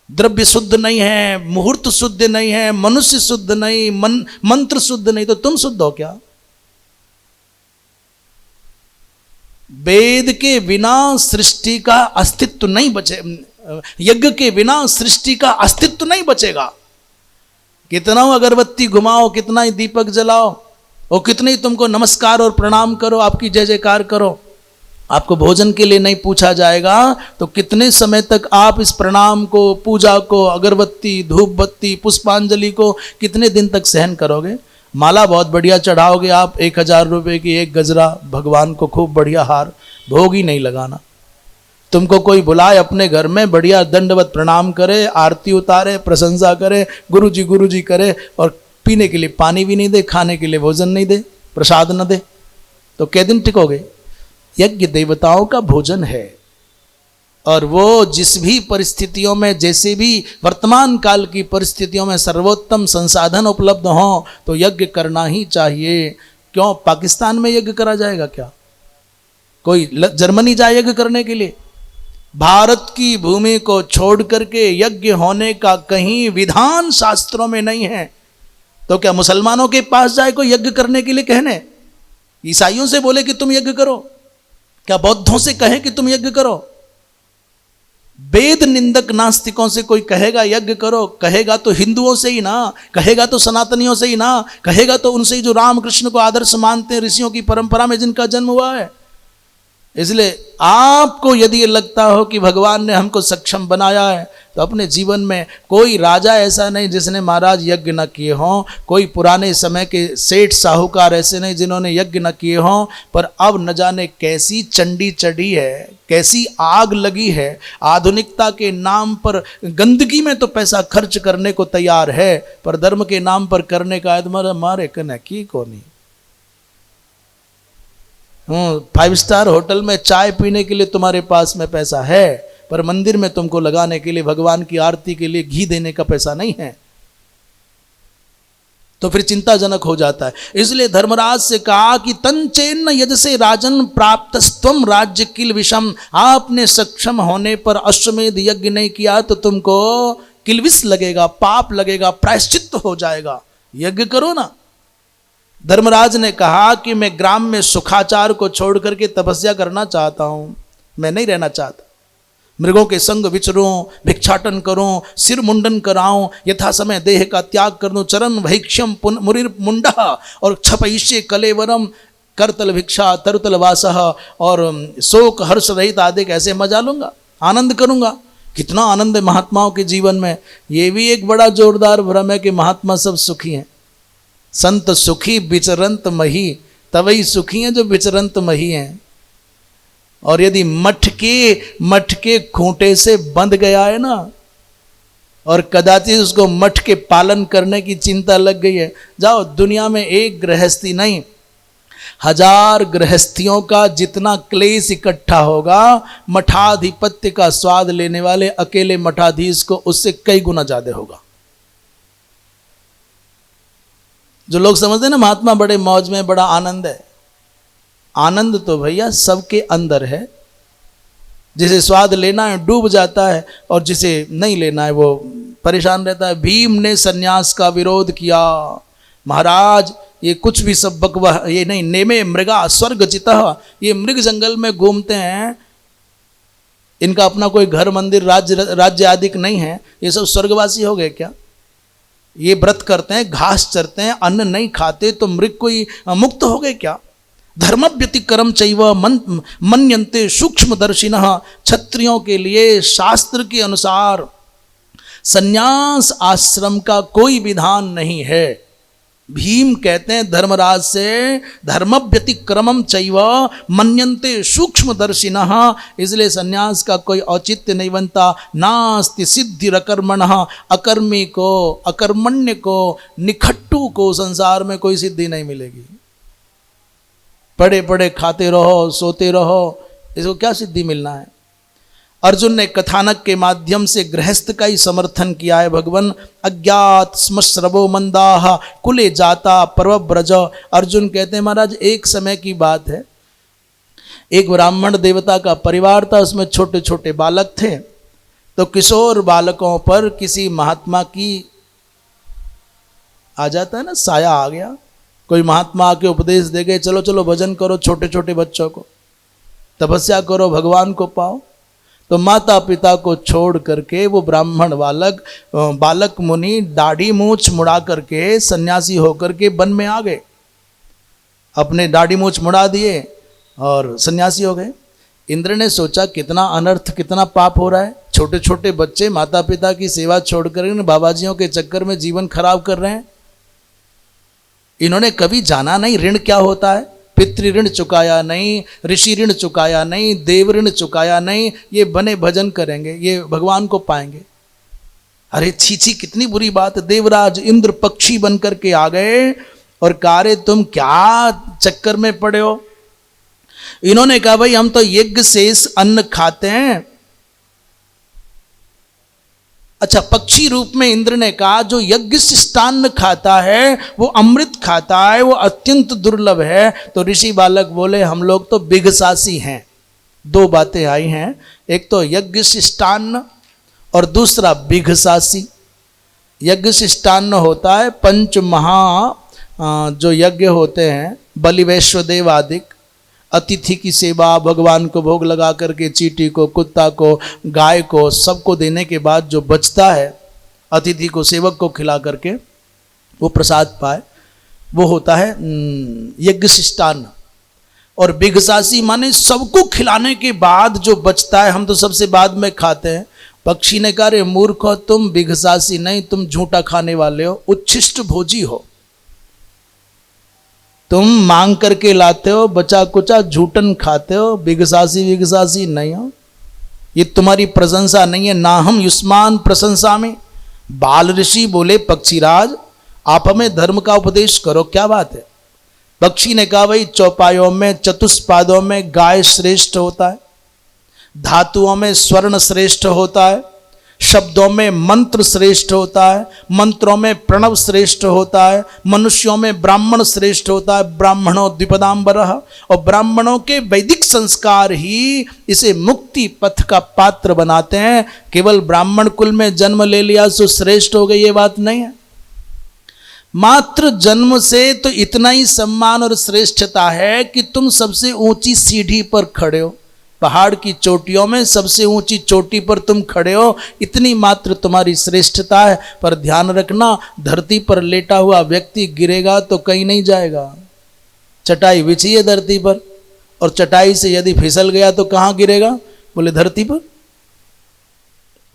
द्रव्य शुद्ध नहीं है, मुहूर्त शुद्ध नहीं है, मनुष्य शुद्ध नहीं, मंत्र शुद्ध नहीं, तो तुम शुद्ध हो क्या? वेद के बिना सृष्टि का अस्तित्व नहीं बचे, यज्ञ के बिना सृष्टि का अस्तित्व नहीं बचेगा। कितना अगरबत्ती घुमाओ, कितना ही दीपक जलाओ और कितने ही तुमको नमस्कार और प्रणाम करो, आपकी जय जयकार करो, आपको भोजन के लिए नहीं पूछा जाएगा, तो कितने समय तक आप इस प्रणाम को, पूजा को, अगरबत्ती, धूप बत्ती, पुष्पांजलि को कितने दिन तक सहन करोगे? माला बहुत बढ़िया चढ़ाओगे आप, 1000 रुपये की एक गजरा, भगवान को खूब बढ़िया हार, भोग ही नहीं लगाना। तुमको कोई बुलाए अपने घर में, बढ़िया दंडवत प्रणाम करे, आरती उतारे, प्रशंसा करे, गुरुजी करे, और पीने के लिए पानी भी नहीं दे, खाने के लिए भोजन नहीं दे, प्रसाद न दे, तो कै दिन टिकोगे? यज्ञ देवताओं का भोजन है, और वो जिस भी परिस्थितियों में, जैसे भी वर्तमान काल की परिस्थितियों में सर्वोत्तम संसाधन उपलब्ध हों, तो यज्ञ करना ही चाहिए। क्यों पाकिस्तान में यज्ञ करा जाएगा क्या? कोई जर्मनी जाए यज्ञ करने के लिए? भारत की भूमि को छोड़ करके यज्ञ होने का कहीं विधान शास्त्रों में नहीं है, तो क्या मुसलमानों के पास जाए कोई यज्ञ करने के लिए कहने? ईसाइयों से बोले कि तुम यज्ञ करो? क्या बौद्धों से कहे कि तुम यज्ञ करो? वेद निंदक नास्तिकों से कोई कहेगा यज्ञ करो, कहेगा तो हिंदुओं से ही ना, कहेगा तो सनातनियों से ही ना, कहेगा तो उनसे ही जो रामकृष्ण को आदर्श मानते हैं, ऋषियों की परंपरा में जिनका जन्म हुआ है। इसलिए आपको यदि ये लगता हो कि भगवान ने हमको सक्षम बनाया है, तो अपने जीवन में कोई राजा ऐसा नहीं जिसने महाराज यज्ञ न किए हों, कोई पुराने समय के सेठ साहूकार ऐसे नहीं जिन्होंने यज्ञ न किए हों, पर अब न जाने कैसी चंडी चढ़ी है, कैसी आग लगी है, आधुनिकता के नाम पर गंदगी में तो पैसा खर्च करने को तैयार है, पर धर्म के नाम पर करने का मारे कने की कोनी। 5 स्टार होटल में चाय पीने के लिए तुम्हारे पास में पैसा है, पर मंदिर में तुमको लगाने के लिए, भगवान की आरती के लिए घी देने का पैसा नहीं है, तो फिर चिंताजनक हो जाता है। इसलिए धर्मराज से कहा कि तंचेन्न यद से राजन प्राप्तस्त्वम राज्य किल विषम, आपने सक्षम होने पर अश्वमेध यज्ञ नहीं किया तो तुमको किलविष लगेगा, पाप लगेगा, प्रायश्चित्त हो जाएगा, यज्ञ करो ना। धर्मराज ने कहा कि मैं ग्राम में सुखाचार को छोड़ करके तपस्या करना चाहता हूं, मैं नहीं रहना चाहता, मृगों के संग विचरूं, भिक्षाटन करूं, सिर मुंडन कराऊं, यथा समय देह का त्याग कर दूं, चरण भैक्ष्यम मुरिर मुंडः और क्षपयिष्ये कलेवरम, करतल भिक्षा तरुतल वासः, और शोक हर्ष रहित आदि ऐसे मजा लूंगा, आनंद करूंगा। कितना आनंद है महात्माओं के जीवन में। ये भी एक बड़ा जोरदार भ्रम है कि महात्मा सब सुखी हैं। संत सुखी विचरंत मही, तवई सुखी हैं जो विचरंत मही हैं। और यदि मठ के खूंटे से बंध गया है ना, और कदाचित उसको मठ के पालन करने की चिंता लग गई है, जाओ दुनिया में एक गृहस्थी नहीं, 1000 गृहस्थियों का जितना क्लेश इकट्ठा होगा, मठाधिपत्य का स्वाद लेने वाले अकेले मठाधीश को उससे कई गुना ज्यादा होगा। जो लोग समझते हैं ना महात्मा बड़े मौज में, बड़ा आनंद है, आनंद तो भैया सबके अंदर है। जिसे स्वाद लेना है डूब जाता है, और जिसे नहीं लेना है वो परेशान रहता है। भीम ने सन्यास का विरोध किया। महाराज ये कुछ भी सब बकवाह, ये नहीं, नेमे मृगा स्वर्ग जितः, ये मृग जंगल में घूमते हैं, इनका अपना कोई घर मंदिर राज्य आदि नहीं है, ये सब स्वर्गवासी हो गए क्या? ये व्रत करते हैं, घास चरते हैं, अन्न नहीं खाते, तो मृग कोई मुक्त हो गए क्या? धर्म व्यतिक्रम चैव मन्यन्ते सूक्ष्मदर्शिनः, क्षत्रियों के लिए शास्त्र के अनुसार संन्यास आश्रम का कोई विधान नहीं है। भीम कहते हैं धर्मराज से, धर्म व्यतिक्रमम चैव मन्यन्ते सूक्ष्मदर्शिनः, इसलिए संन्यास का कोई औचित्य नहीं बनता। नास्ति सिद्धिरकर्मणः, अकर्मी को, अकर्मण्य को, निखट्टू को संसार में कोई सिद्धि नहीं मिलेगी। पड़े पड़े खाते रहो, सोते रहो, इसको क्या सिद्धि मिलना है? अर्जुन ने कथानक के माध्यम से गृहस्थ का ही समर्थन किया है। भगवान अज्ञात स्मश्रवो मंदाह कुले जाता पर्वव्रज। अर्जुन कहते हैं महाराज एक समय की बात है, एक ब्राह्मण देवता का परिवार था, उसमें छोटे छोटे बालक थे। तो किशोर बालकों पर किसी महात्मा की आ जाता है ना, साया आ गया। कोई महात्मा आके उपदेश दे गए, चलो चलो भजन करो, छोटे छोटे बच्चों को तपस्या करो, भगवान को पाओ। तो माता पिता को छोड़ करके वो ब्राह्मण बालक मुनि दाढ़ी मूछ मुड़ा करके सन्यासी होकर के वन में आ गए। अपने दाढ़ी मूछ मुड़ा दिए और सन्यासी हो गए। इंद्र ने सोचा कितना अनर्थ, कितना पाप हो रहा है। छोटे छोटे बच्चे माता पिता की सेवा छोड़कर बाबाजियों के चक्कर में जीवन खराब कर रहे हैं। इन्होंने कभी जाना नहीं ऋण क्या होता है। पितृ ऋण चुकाया नहीं, ऋषि ऋण चुकाया नहीं, देव ऋण चुकाया नहीं, ये बने भजन करेंगे, ये भगवान को पाएंगे। अरे छी छी कितनी बुरी बात। देवराज इंद्र पक्षी बन करके आ गए और कहा रे तुम क्या चक्कर में पड़े हो। इन्होंने कहा भाई हम तो यज्ञ शेष अन्न खाते हैं। अच्छा, पक्षी रूप में इंद्र ने कहा जो यज्ञ शिष्टान्न खाता है वो अमृत खाता है, वो अत्यंत दुर्लभ है। तो ऋषि बालक बोले हम लोग तो बिघसासी हैं। दो बातें आई हैं, एक तो यज्ञ शिष्टान्न और दूसरा बिघसासी। यज्ञ शिष्टान्न होता है पंच महा जो यज्ञ होते हैं, बलि वैश्वदेव आदि, अतिथि की सेवा, भगवान को भोग लगा करके चींटी को, कुत्ता को, गाय को, सबको देने के बाद जो बचता है अतिथि को, सेवक को खिला करके वो प्रसाद पाए, वो होता है यज्ञ शिष्टान्न। और बिघसासी माने सबको खिलाने के बाद जो बचता है हम तो सबसे बाद में खाते हैं। पक्षी ने कहा रे मूर्ख हो तुम, बिघसासी नहीं, तुम झूठा खाने वाले हो, उच्छिष्ट भोजी हो। तुम मांग करके लाते हो, बचा कुचा झूठन खाते हो, बिघसासी नहीं हो। ये तुम्हारी प्रशंसा नहीं है, ना हम युष्मान प्रशंसा में। बाल ऋषि बोले पक्षीराज आप हमें धर्म का उपदेश करो, क्या बात है। पक्षी ने कहा भाई चौपायों में, चतुष्पादों में गाय श्रेष्ठ होता है, धातुओं में स्वर्ण श्रेष्ठ होता है, शब्दों में मंत्र श्रेष्ठ होता है, मंत्रों में प्रणव श्रेष्ठ होता है, मनुष्यों में ब्राह्मण श्रेष्ठ होता है, ब्राह्मणों द्विपदाम्बरः। और ब्राह्मणों के वैदिक संस्कार ही इसे मुक्ति पथ का पात्र बनाते हैं। केवल ब्राह्मण कुल में जन्म ले लिया तो श्रेष्ठ हो गए, ये बात नहीं है। मात्र जन्म से तो इतना ही सम्मान और श्रेष्ठता है कि तुम सबसे ऊंची सीढ़ी पर खड़े हो। पहाड़ की चोटियों में सबसे ऊंची चोटी पर तुम खड़े हो, इतनी मात्र तुम्हारी श्रेष्ठता है। पर ध्यान रखना, धरती पर लेटा हुआ व्यक्ति गिरेगा तो कहीं नहीं जाएगा। चटाई बिछी है धरती पर, और चटाई से यदि फिसल गया तो कहाँ गिरेगा? बोले धरती पर।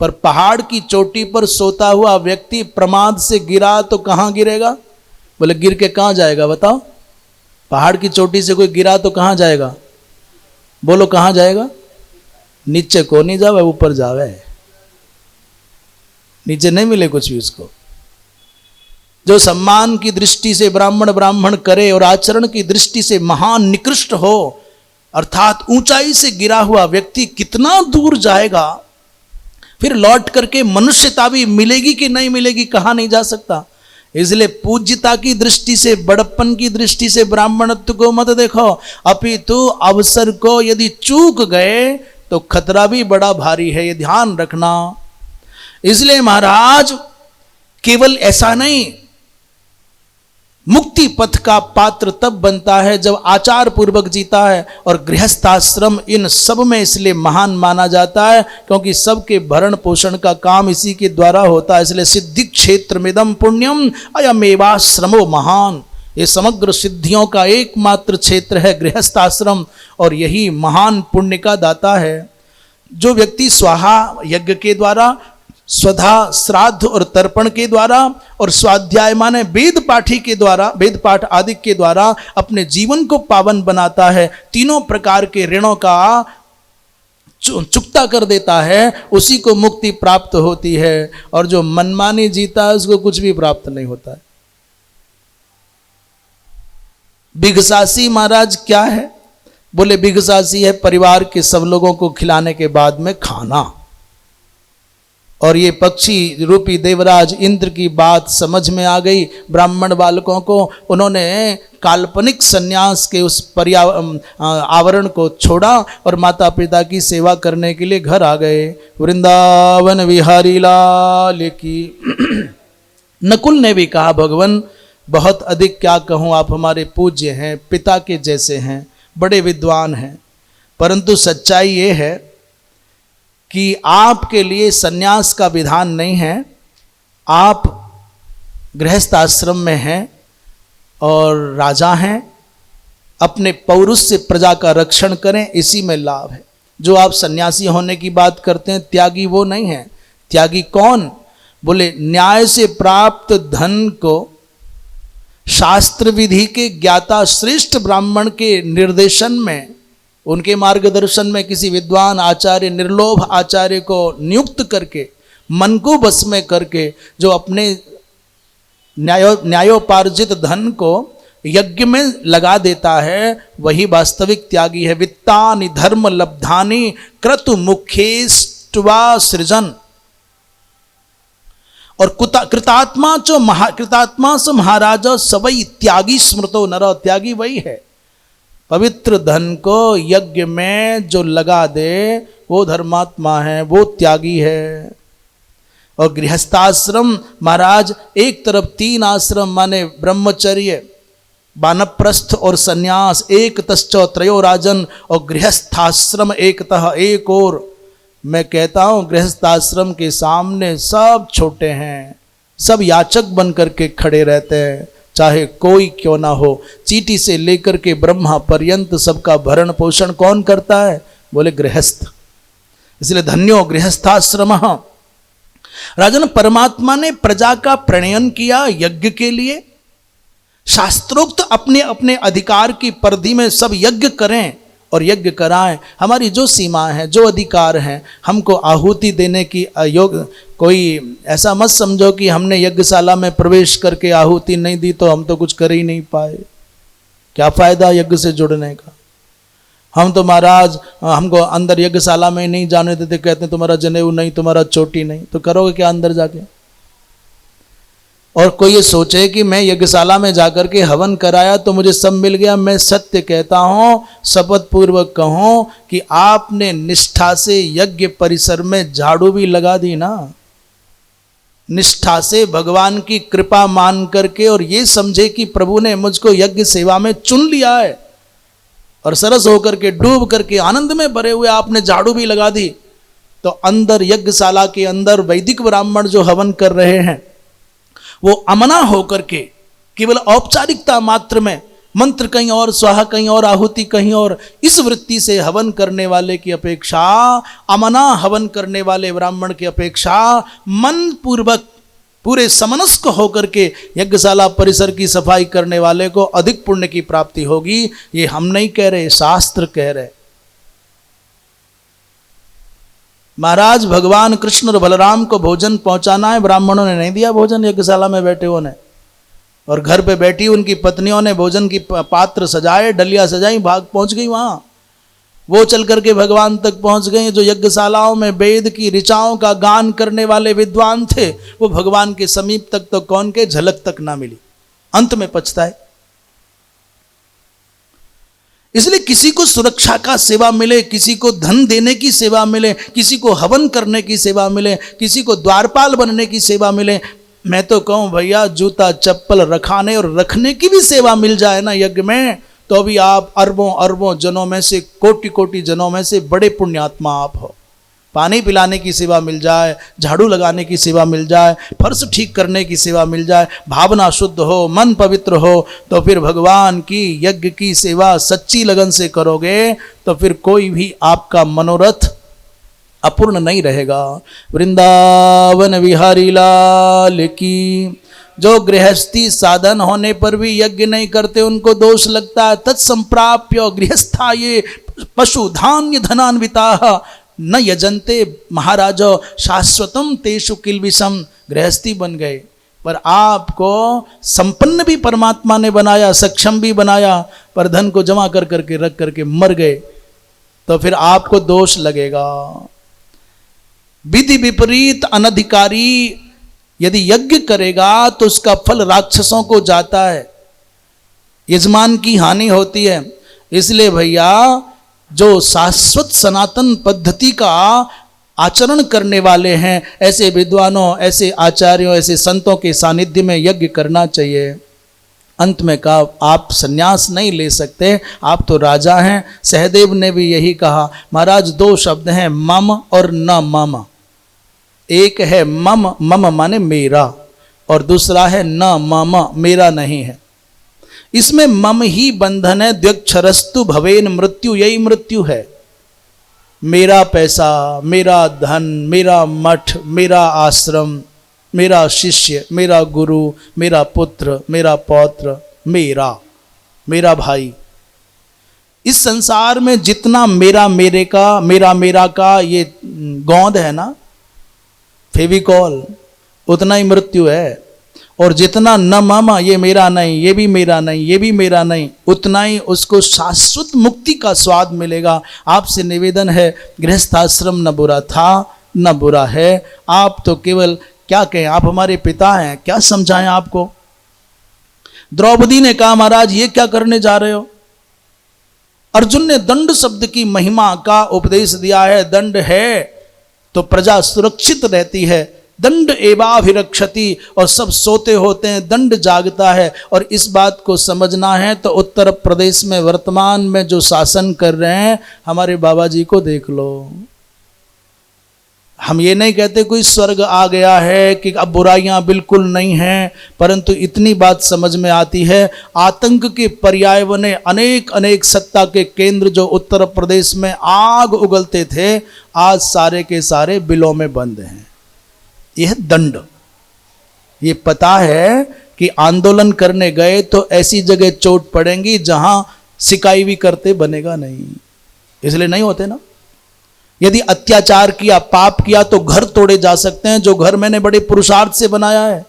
पर पहाड़ की चोटी पर सोता हुआ व्यक्ति प्रमाद से गिरा तो कहाँ गिरेगा? बोले गिर के कहाँ जाएगा बताओ? पहाड़ की चोटी से कोई गिरा तो कहाँ जाएगा? बोलो कहाँ जाएगा? नीचे को नहीं जावे, ऊपर जावे। नीचे नहीं मिले कुछ भी उसको। जो सम्मान की दृष्टि से ब्राह्मण ब्राह्मण करे और आचरण की दृष्टि से महान निकृष्ट हो, अर्थात ऊंचाई से गिरा हुआ व्यक्ति कितना दूर जाएगा, फिर लौट करके मनुष्यता भी मिलेगी कि नहीं मिलेगी, कहा नहीं जा सकता। इसलिए पूज्यता की दृष्टि से, बड़प्पन की दृष्टि से ब्राह्मणत्व को मत देखो, अपितु अवसर को यदि चूक गए तो खतरा भी बड़ा भारी है, ये ध्यान रखना। इसलिए महाराज केवल ऐसा नहीं, मुक्ति पथ का पात्र तब बनता है जब आचार पूर्वक जीता है, और गृहस्थाश्रम इन सब में इसलिए महान माना जाता है क्योंकि सबके भरण पोषण का काम इसी के द्वारा होता है। इसलिए सिद्धि क्षेत्र मिदम पुण्यम अयमेवाश्रमो महान, ये समग्र सिद्धियों का एकमात्र क्षेत्र है गृहस्थाश्रम, और यही महान पुण्य का दाता है। जो व्यक्ति स्वाहा यज्ञ के द्वारा, स्वधा श्राद्ध और तर्पण के द्वारा, और स्वाध्याय माने वेद पाठी के द्वारा, वेद पाठ आदि के द्वारा अपने जीवन को पावन बनाता है, तीनों प्रकार के ऋणों का चुकता कर देता है, उसी को मुक्ति प्राप्त होती है। और जो मनमानी जीता है उसको कुछ भी प्राप्त नहीं होता है। भिगसासी महाराज क्या है? बोले भिगसासी है परिवार के सब लोगों को खिलाने के बाद में खाना। और ये पक्षी रूपी देवराज इंद्र की बात समझ में आ गई ब्राह्मण बालकों को। उन्होंने काल्पनिक सन्यास के उस आवरण को छोड़ा और माता पिता की सेवा करने के लिए घर आ गए। वृंदावन विहारी लाल की। नकुल ने भी कहा, भगवान बहुत अधिक क्या कहूँ, आप हमारे पूज्य हैं, पिता के जैसे हैं, बड़े विद्वान हैं, परंतु सच्चाई ये है कि आपके लिए सन्यास का विधान नहीं है। आप गृहस्थ आश्रम में हैं और राजा हैं, अपने पौरुष से प्रजा का रक्षण करें, इसी में लाभ है। जो आप सन्यासी होने की बात करते हैं, त्यागी वो नहीं है। त्यागी कौन? बोले न्याय से प्राप्त धन को शास्त्र विधि के ज्ञाता श्रेष्ठ ब्राह्मण के निर्देशन में, उनके मार्गदर्शन में किसी विद्वान आचार्य, निर्लोभ आचार्य को नियुक्त करके, मन को बस में करके, जो अपने न्यायोपार्जित धन को यज्ञ में लगा देता है, वही वास्तविक त्यागी है। वित्तानि धर्म लब्धानि क्रतु मुखेष्ट्वा सृजन। और कृतात्मा च महाराज सवई त्यागी स्मृतो नर। त्यागी वही है, पवित्र धन को यज्ञ में जो लगा दे वो धर्मात्मा है, वो त्यागी है। और गृहस्थाश्रम महाराज, एक तरफ 3 आश्रम माने ब्रह्मचर्य, वानप्रस्थ और सन्यास, एक तश्चो त्रयो राजन, और गृहस्थाश्रम एकतः एक और। मैं कहता हूँ गृहस्थाश्रम के सामने सब छोटे हैं, सब याचक बन करके खड़े रहते हैं, चाहे कोई क्यों ना हो। चीटी से लेकर के ब्रह्मा पर्यंत सबका भरण पोषण कौन करता है? बोले गृहस्थ। इसलिए धन्यो गृहस्थाश्रम। राजन, परमात्मा ने प्रजा का प्रणयन किया यज्ञ के लिए। शास्त्रोक्त अपने अपने अधिकार की परिधि में सब यज्ञ करें और यज्ञ कराएं। हमारी जो सीमा है, जो अधिकार हैं, हमको आहुति देने की योग। कोई ऐसा मत समझो कि हमने यज्ञशाला में प्रवेश करके आहुति नहीं दी तो हम तो कुछ कर ही नहीं पाए। क्या फायदा यज्ञ से जुड़ने का? हम तो महाराज, हमको अंदर यज्ञशाला में नहीं जाने देते, कहते हैं तुम्हारा जनेऊ नहीं, तुम्हारा चोटी नहीं, तो करोगे क्या अंदर जाके? और कोई ये सोचे कि मैं यज्ञशाला में जाकर के हवन कराया तो मुझे सब मिल गया। मैं सत्य कहता हूँ, शपथ पूर्वक कहूँ कि आपने निष्ठा से यज्ञ परिसर में झाड़ू भी लगा दी ना, निष्ठा से भगवान की कृपा मान करके, और ये समझे कि प्रभु ने मुझको यज्ञ सेवा में चुन लिया है, और सरस होकर के डूब करके आनंद में भरे हुए आपने झाड़ू भी लगा दी, तो अंदर यज्ञशाला के अंदर वैदिक ब्राह्मण जो हवन कर रहे हैं वो अमना होकर के केवल औपचारिकता मात्र में मंत्र कहीं और, स्वाहा कहीं और, आहुति कहीं और, इस वृत्ति से हवन करने वाले की अपेक्षा, अमना हवन करने वाले ब्राह्मण की अपेक्षा मन पूर्वक पूरे समनस्क होकर के यज्ञशाला परिसर की सफाई करने वाले को अधिक पुण्य की प्राप्ति होगी। ये हम नहीं कह रहे, शास्त्र कह रहे। महाराज भगवान कृष्ण और बलराम को भोजन पहुंचाना है, ब्राह्मणों ने नहीं दिया भोजन यज्ञशाला में बैठे हुए ने, और घर पे बैठी उनकी पत्नियों ने भोजन की पात्र सजाए, डलिया सजाई, भाग पहुंच गई वहां। वो चल करके भगवान तक पहुंच गए। जो यज्ञशालाओं में वेद की ऋचाओं का गान करने वाले विद्वान थे, वो भगवान के समीप तक तो कौन के झलक तक ना मिली, अंत में पछताए। इसलिए किसी को सुरक्षा का सेवा मिले, किसी को धन देने की सेवा मिले, किसी को हवन करने की सेवा मिले, किसी को द्वारपाल बनने की सेवा मिले, मैं तो कहूं भैया जूता चप्पल रखाने और रखने की भी सेवा मिल जाए ना यज्ञ में, तो भी आप अरबों अरबों जनों में से, कोटि कोटि जनों में से बड़े पुण्यात्मा आप हो। पानी पिलाने की सेवा मिल जाए, झाड़ू लगाने की सेवा मिल जाए, फर्श ठीक करने की सेवा मिल जाए, भावना शुद्ध हो, मन पवित्र हो, तो फिर भगवान की यज्ञ की सेवा सच्ची लगन से करोगे तो फिर कोई भी आपका मनोरथ अपूर्ण नहीं रहेगा। वृंदावन विहारी लाल की। जो गृहस्थी साधन होने पर भी यज्ञ नहीं करते उनको दोष लगता है। तत्संप्राप्य गृहस्था ये पशु धान्य धनान्विता न यजन्ते महाराजो शाश्वतम तेषु किल्बिषम। गृहस्थी बन गए पर आपको संपन्न भी परमात्मा ने बनाया, सक्षम भी बनाया, पर धन को जमा कर करके रख करके मर गए तो फिर आपको दोष लगेगा। विधि विपरीत अनधिकारी यदि यज्ञ करेगा तो उसका फल राक्षसों को जाता है, यजमान की हानि होती है। इसलिए भैया जो शाश्वत सनातन पद्धति का आचरण करने वाले हैं, ऐसे विद्वानों, ऐसे आचार्यों, ऐसे संतों के सानिध्य में यज्ञ करना चाहिए। अंत में कहा आप संन्यास नहीं ले सकते, आप तो राजा हैं। सहदेव ने भी यही कहा। महाराज दो शब्द हैं, मम और न मम। एक है मम, मम माने मेरा, और दूसरा है न मम, मेरा नहीं है। इसमें मम ही बंधन है। द्व्यक्षरस्तु भवेन मृत्यु, यही मृत्यु है। मेरा पैसा, मेरा धन, मेरा मठ, मेरा आश्रम, मेरा शिष्य, मेरा गुरु, मेरा पुत्र, मेरा पौत्र, मेरा भाई। इस संसार में जितना मेरा मेरे का, मेरा का ये गोंद है ना, फेविकॉल, उतना ही मृत्यु है। और जितना न मामा, ये मेरा नहीं, ये भी मेरा नहीं, ये भी मेरा नहीं, उतना ही उसको शाश्वत मुक्ति का स्वाद मिलेगा। आपसे निवेदन है, गृहस्थाश्रम न बुरा था न बुरा है। आप तो केवल क्या कहें, आप हमारे पिता हैं, क्या समझाएं आपको। द्रौपदी ने कहा महाराज ये क्या करने जा रहे हो। अर्जुन ने दंड शब्द की महिमा का उपदेश दिया है। दंड है तो प्रजा सुरक्षित रहती है। दंड एवाभिरक्षति, और सब सोते होते हैं, दंड जागता है। और इस बात को समझना है तो उत्तर प्रदेश में वर्तमान में जो शासन कर रहे हैं, हमारे बाबा जी को देख लो। हम ये नहीं कहते कोई स्वर्ग आ गया है कि अब बुराइयां बिल्कुल नहीं हैं, परंतु इतनी बात समझ में आती है, आतंक के पर्याय बने अनेक अनेक सत्ता के केंद्र जो उत्तर प्रदेश में आग उगलते थे, आज सारे के सारे बिलों में बंद हैं। यह दंड, ये पता है कि आंदोलन करने गए तो ऐसी जगह चोट पड़ेंगी जहां सिकाई भी करते बनेगा नहीं, इसलिए नहीं होते ना। यदि अत्याचार किया, पाप किया तो घर तोड़े जा सकते हैं, जो घर मैंने बड़े पुरुषार्थ से बनाया है।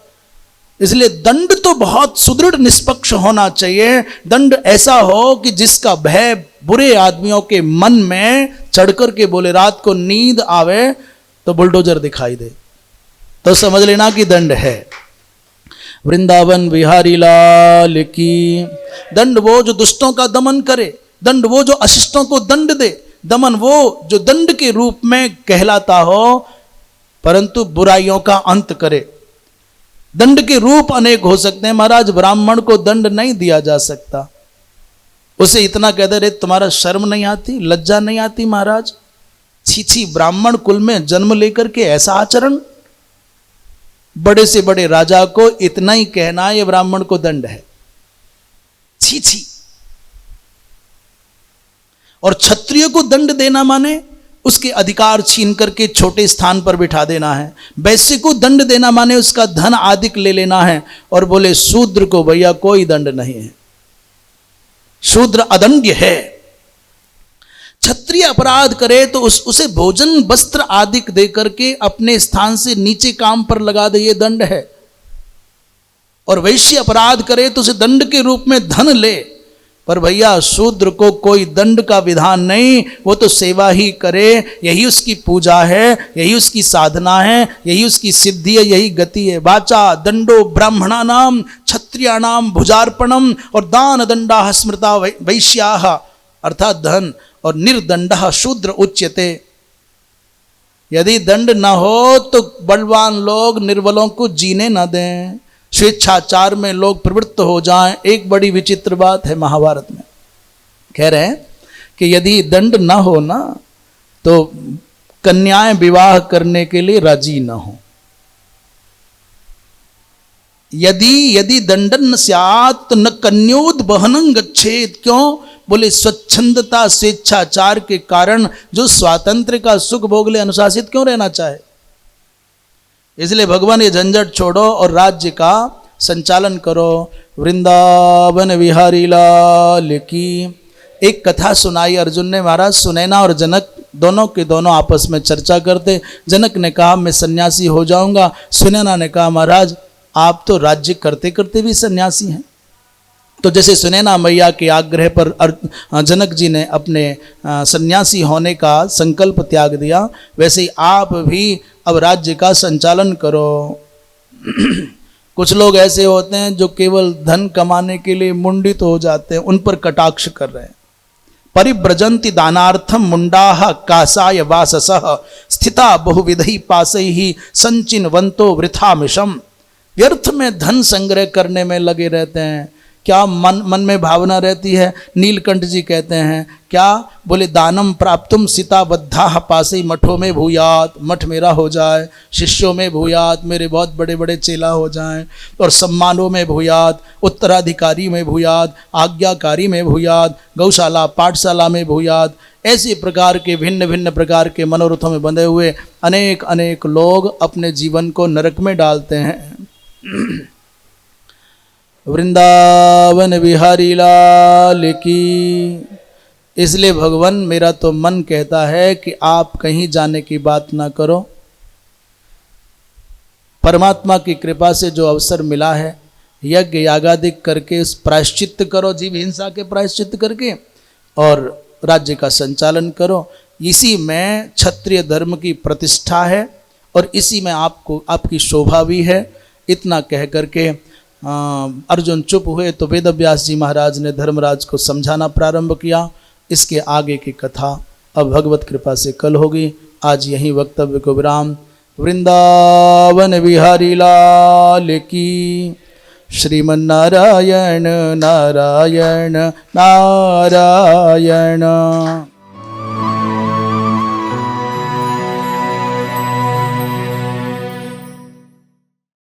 इसलिए दंड तो बहुत सुदृढ़ निष्पक्ष होना चाहिए। दंड ऐसा हो कि जिसका भय बुरे आदमियों के मन में चढ़ कर के बोले, रात को नींद आवे तो बुलडोजर दिखाई दे, तो समझ लेना कि दंड है। वृंदावन बिहारी लाल की। दंड वो जो दुष्टों का दमन करे, दंड वो जो अशिष्टों को दंड दे, दमन वो जो दंड के रूप में कहलाता हो परंतु बुराइयों का अंत करे। दंड के रूप अनेक हो सकते हैं महाराज, ब्राह्मण को दंड नहीं दिया जा सकता। उसे इतना कहते रहे, तुम्हारा शर्म नहीं आती, लज्जा नहीं आती महाराज? छी छी, ब्राह्मण कुल में जन्म लेकर के ऐसा आचरण। बड़े से बड़े राजा को इतना ही कहना ये ब्राह्मण को दंड है। छी छी। और क्षत्रिय को दंड देना माने उसके अधिकार छीन करके छोटे स्थान पर बिठा देना है। वैश्य को दंड देना माने उसका धन आदिक ले लेना है। और बोले शूद्र को भैया कोई दंड नहीं है, शूद्र अदंड्य है। क्षत्रिय अपराध करे तो उसे भोजन वस्त्र आदिक दे करके अपने स्थान से नीचे काम पर लगा दे, ये दंड है। और वैश्य अपराध करे तो उसे दंड के रूप में धन ले। पर भैया शूद्र को कोई दंड का विधान नहीं, वो तो सेवा ही करे, यही उसकी पूजा है, यही उसकी साधना है, यही उसकी सिद्धि है, यही गति है। वाचा दंडो ब्राह्मणानाम क्षत्रियाणाम भुजार्पणम और दान दंडा स्मृता वैश्याः, अर्थात धन, और निर्दंडः शूद्र उच्यते। यदि दंड न हो तो बलवान लोग निर्बलों को जीने न दें, स्वेच्छाचार में लोग प्रवृत्त हो जाएं। एक बड़ी विचित्र बात है महाभारत में, कह रहे हैं कि यदि दंड न हो ना तो कन्याएं विवाह करने के लिए राजी न हो। यदि दंडन स्यात् न कन्योद्वहनं गच्छेत्। क्यों? बोले स्वच्छंदता स्वेच्छाचार के कारण जो स्वातंत्र का सुख भोग ले अनुशासित क्यों रहना चाहे। इसलिए भगवान ये झंझट छोड़ो और राज्य का संचालन करो। वृंदावन विहारी लाल की। एक कथा सुनाई अर्जुन ने महाराज। सुनैना और जनक दोनों के दोनों आपस में चर्चा करते। जनक ने कहा मैं सन्यासी हो जाऊंगा। सुनैना ने कहा महाराज आप तो राज्य करते करते भी सन्यासी हैं। तो जैसे सुनैना मैया के आग्रह पर जनक जी ने अपने सन्यासी होने का संकल्प त्याग दिया, वैसे ही आप भी अब राज्य का संचालन करो। कुछ लोग ऐसे होते हैं जो केवल धन कमाने के लिए मुंडित हो जाते हैं, उन पर कटाक्ष कर रहे हैं। परिव्रजन्ति दानार्थम मुंडाः कासाय वाससः स्थिता बहुविधि पासैः संचिन्वन्तो वृथामिषम्। व्यर्थ में धन संग्रह करने में लगे रहते हैं। क्या मन में भावना रहती है। नीलकंठ जी कहते हैं क्या? बोले दानम प्राप्तुम सीताबद्धाः पासे मठों में भूयात। मठ मेरा हो जाए, शिष्यों में भूयात, मेरे बहुत बड़े बड़े चेला हो जाएं, और सम्मानों में भूयात, उत्तराधिकारी में भूयात, आज्ञाकारी में भूयात, गौशाला पाठशाला में भूयात। ऐसे प्रकार के भिन्न भिन्न प्रकार के मनोरथों में बंधे हुए अनेक अनेक लोग अपने जीवन को नरक में डालते हैं। वृंदावन विहारी लाल की। इसलिए भगवान मेरा तो मन कहता है कि आप कहीं जाने की बात ना करो। परमात्मा की कृपा से जो अवसर मिला है, यज्ञ यागादिक करके उस प्रायश्चित्त करो, जीव हिंसा के प्रायश्चित्त करके, और राज्य का संचालन करो। इसी में क्षत्रिय धर्म की प्रतिष्ठा है और इसी में आपको आपकी शोभा भी है। इतना कह करके अर्जुन चुप हुए तो वेदव्यास जी महाराज ने धर्मराज को समझाना प्रारंभ किया। इसके आगे की कथा अब भगवत कृपा से कल होगी। आज यही वक्तव्य को विराम। वृंदावन बिहारी लाल की। श्रीमन्नारायण नारायण नारायण।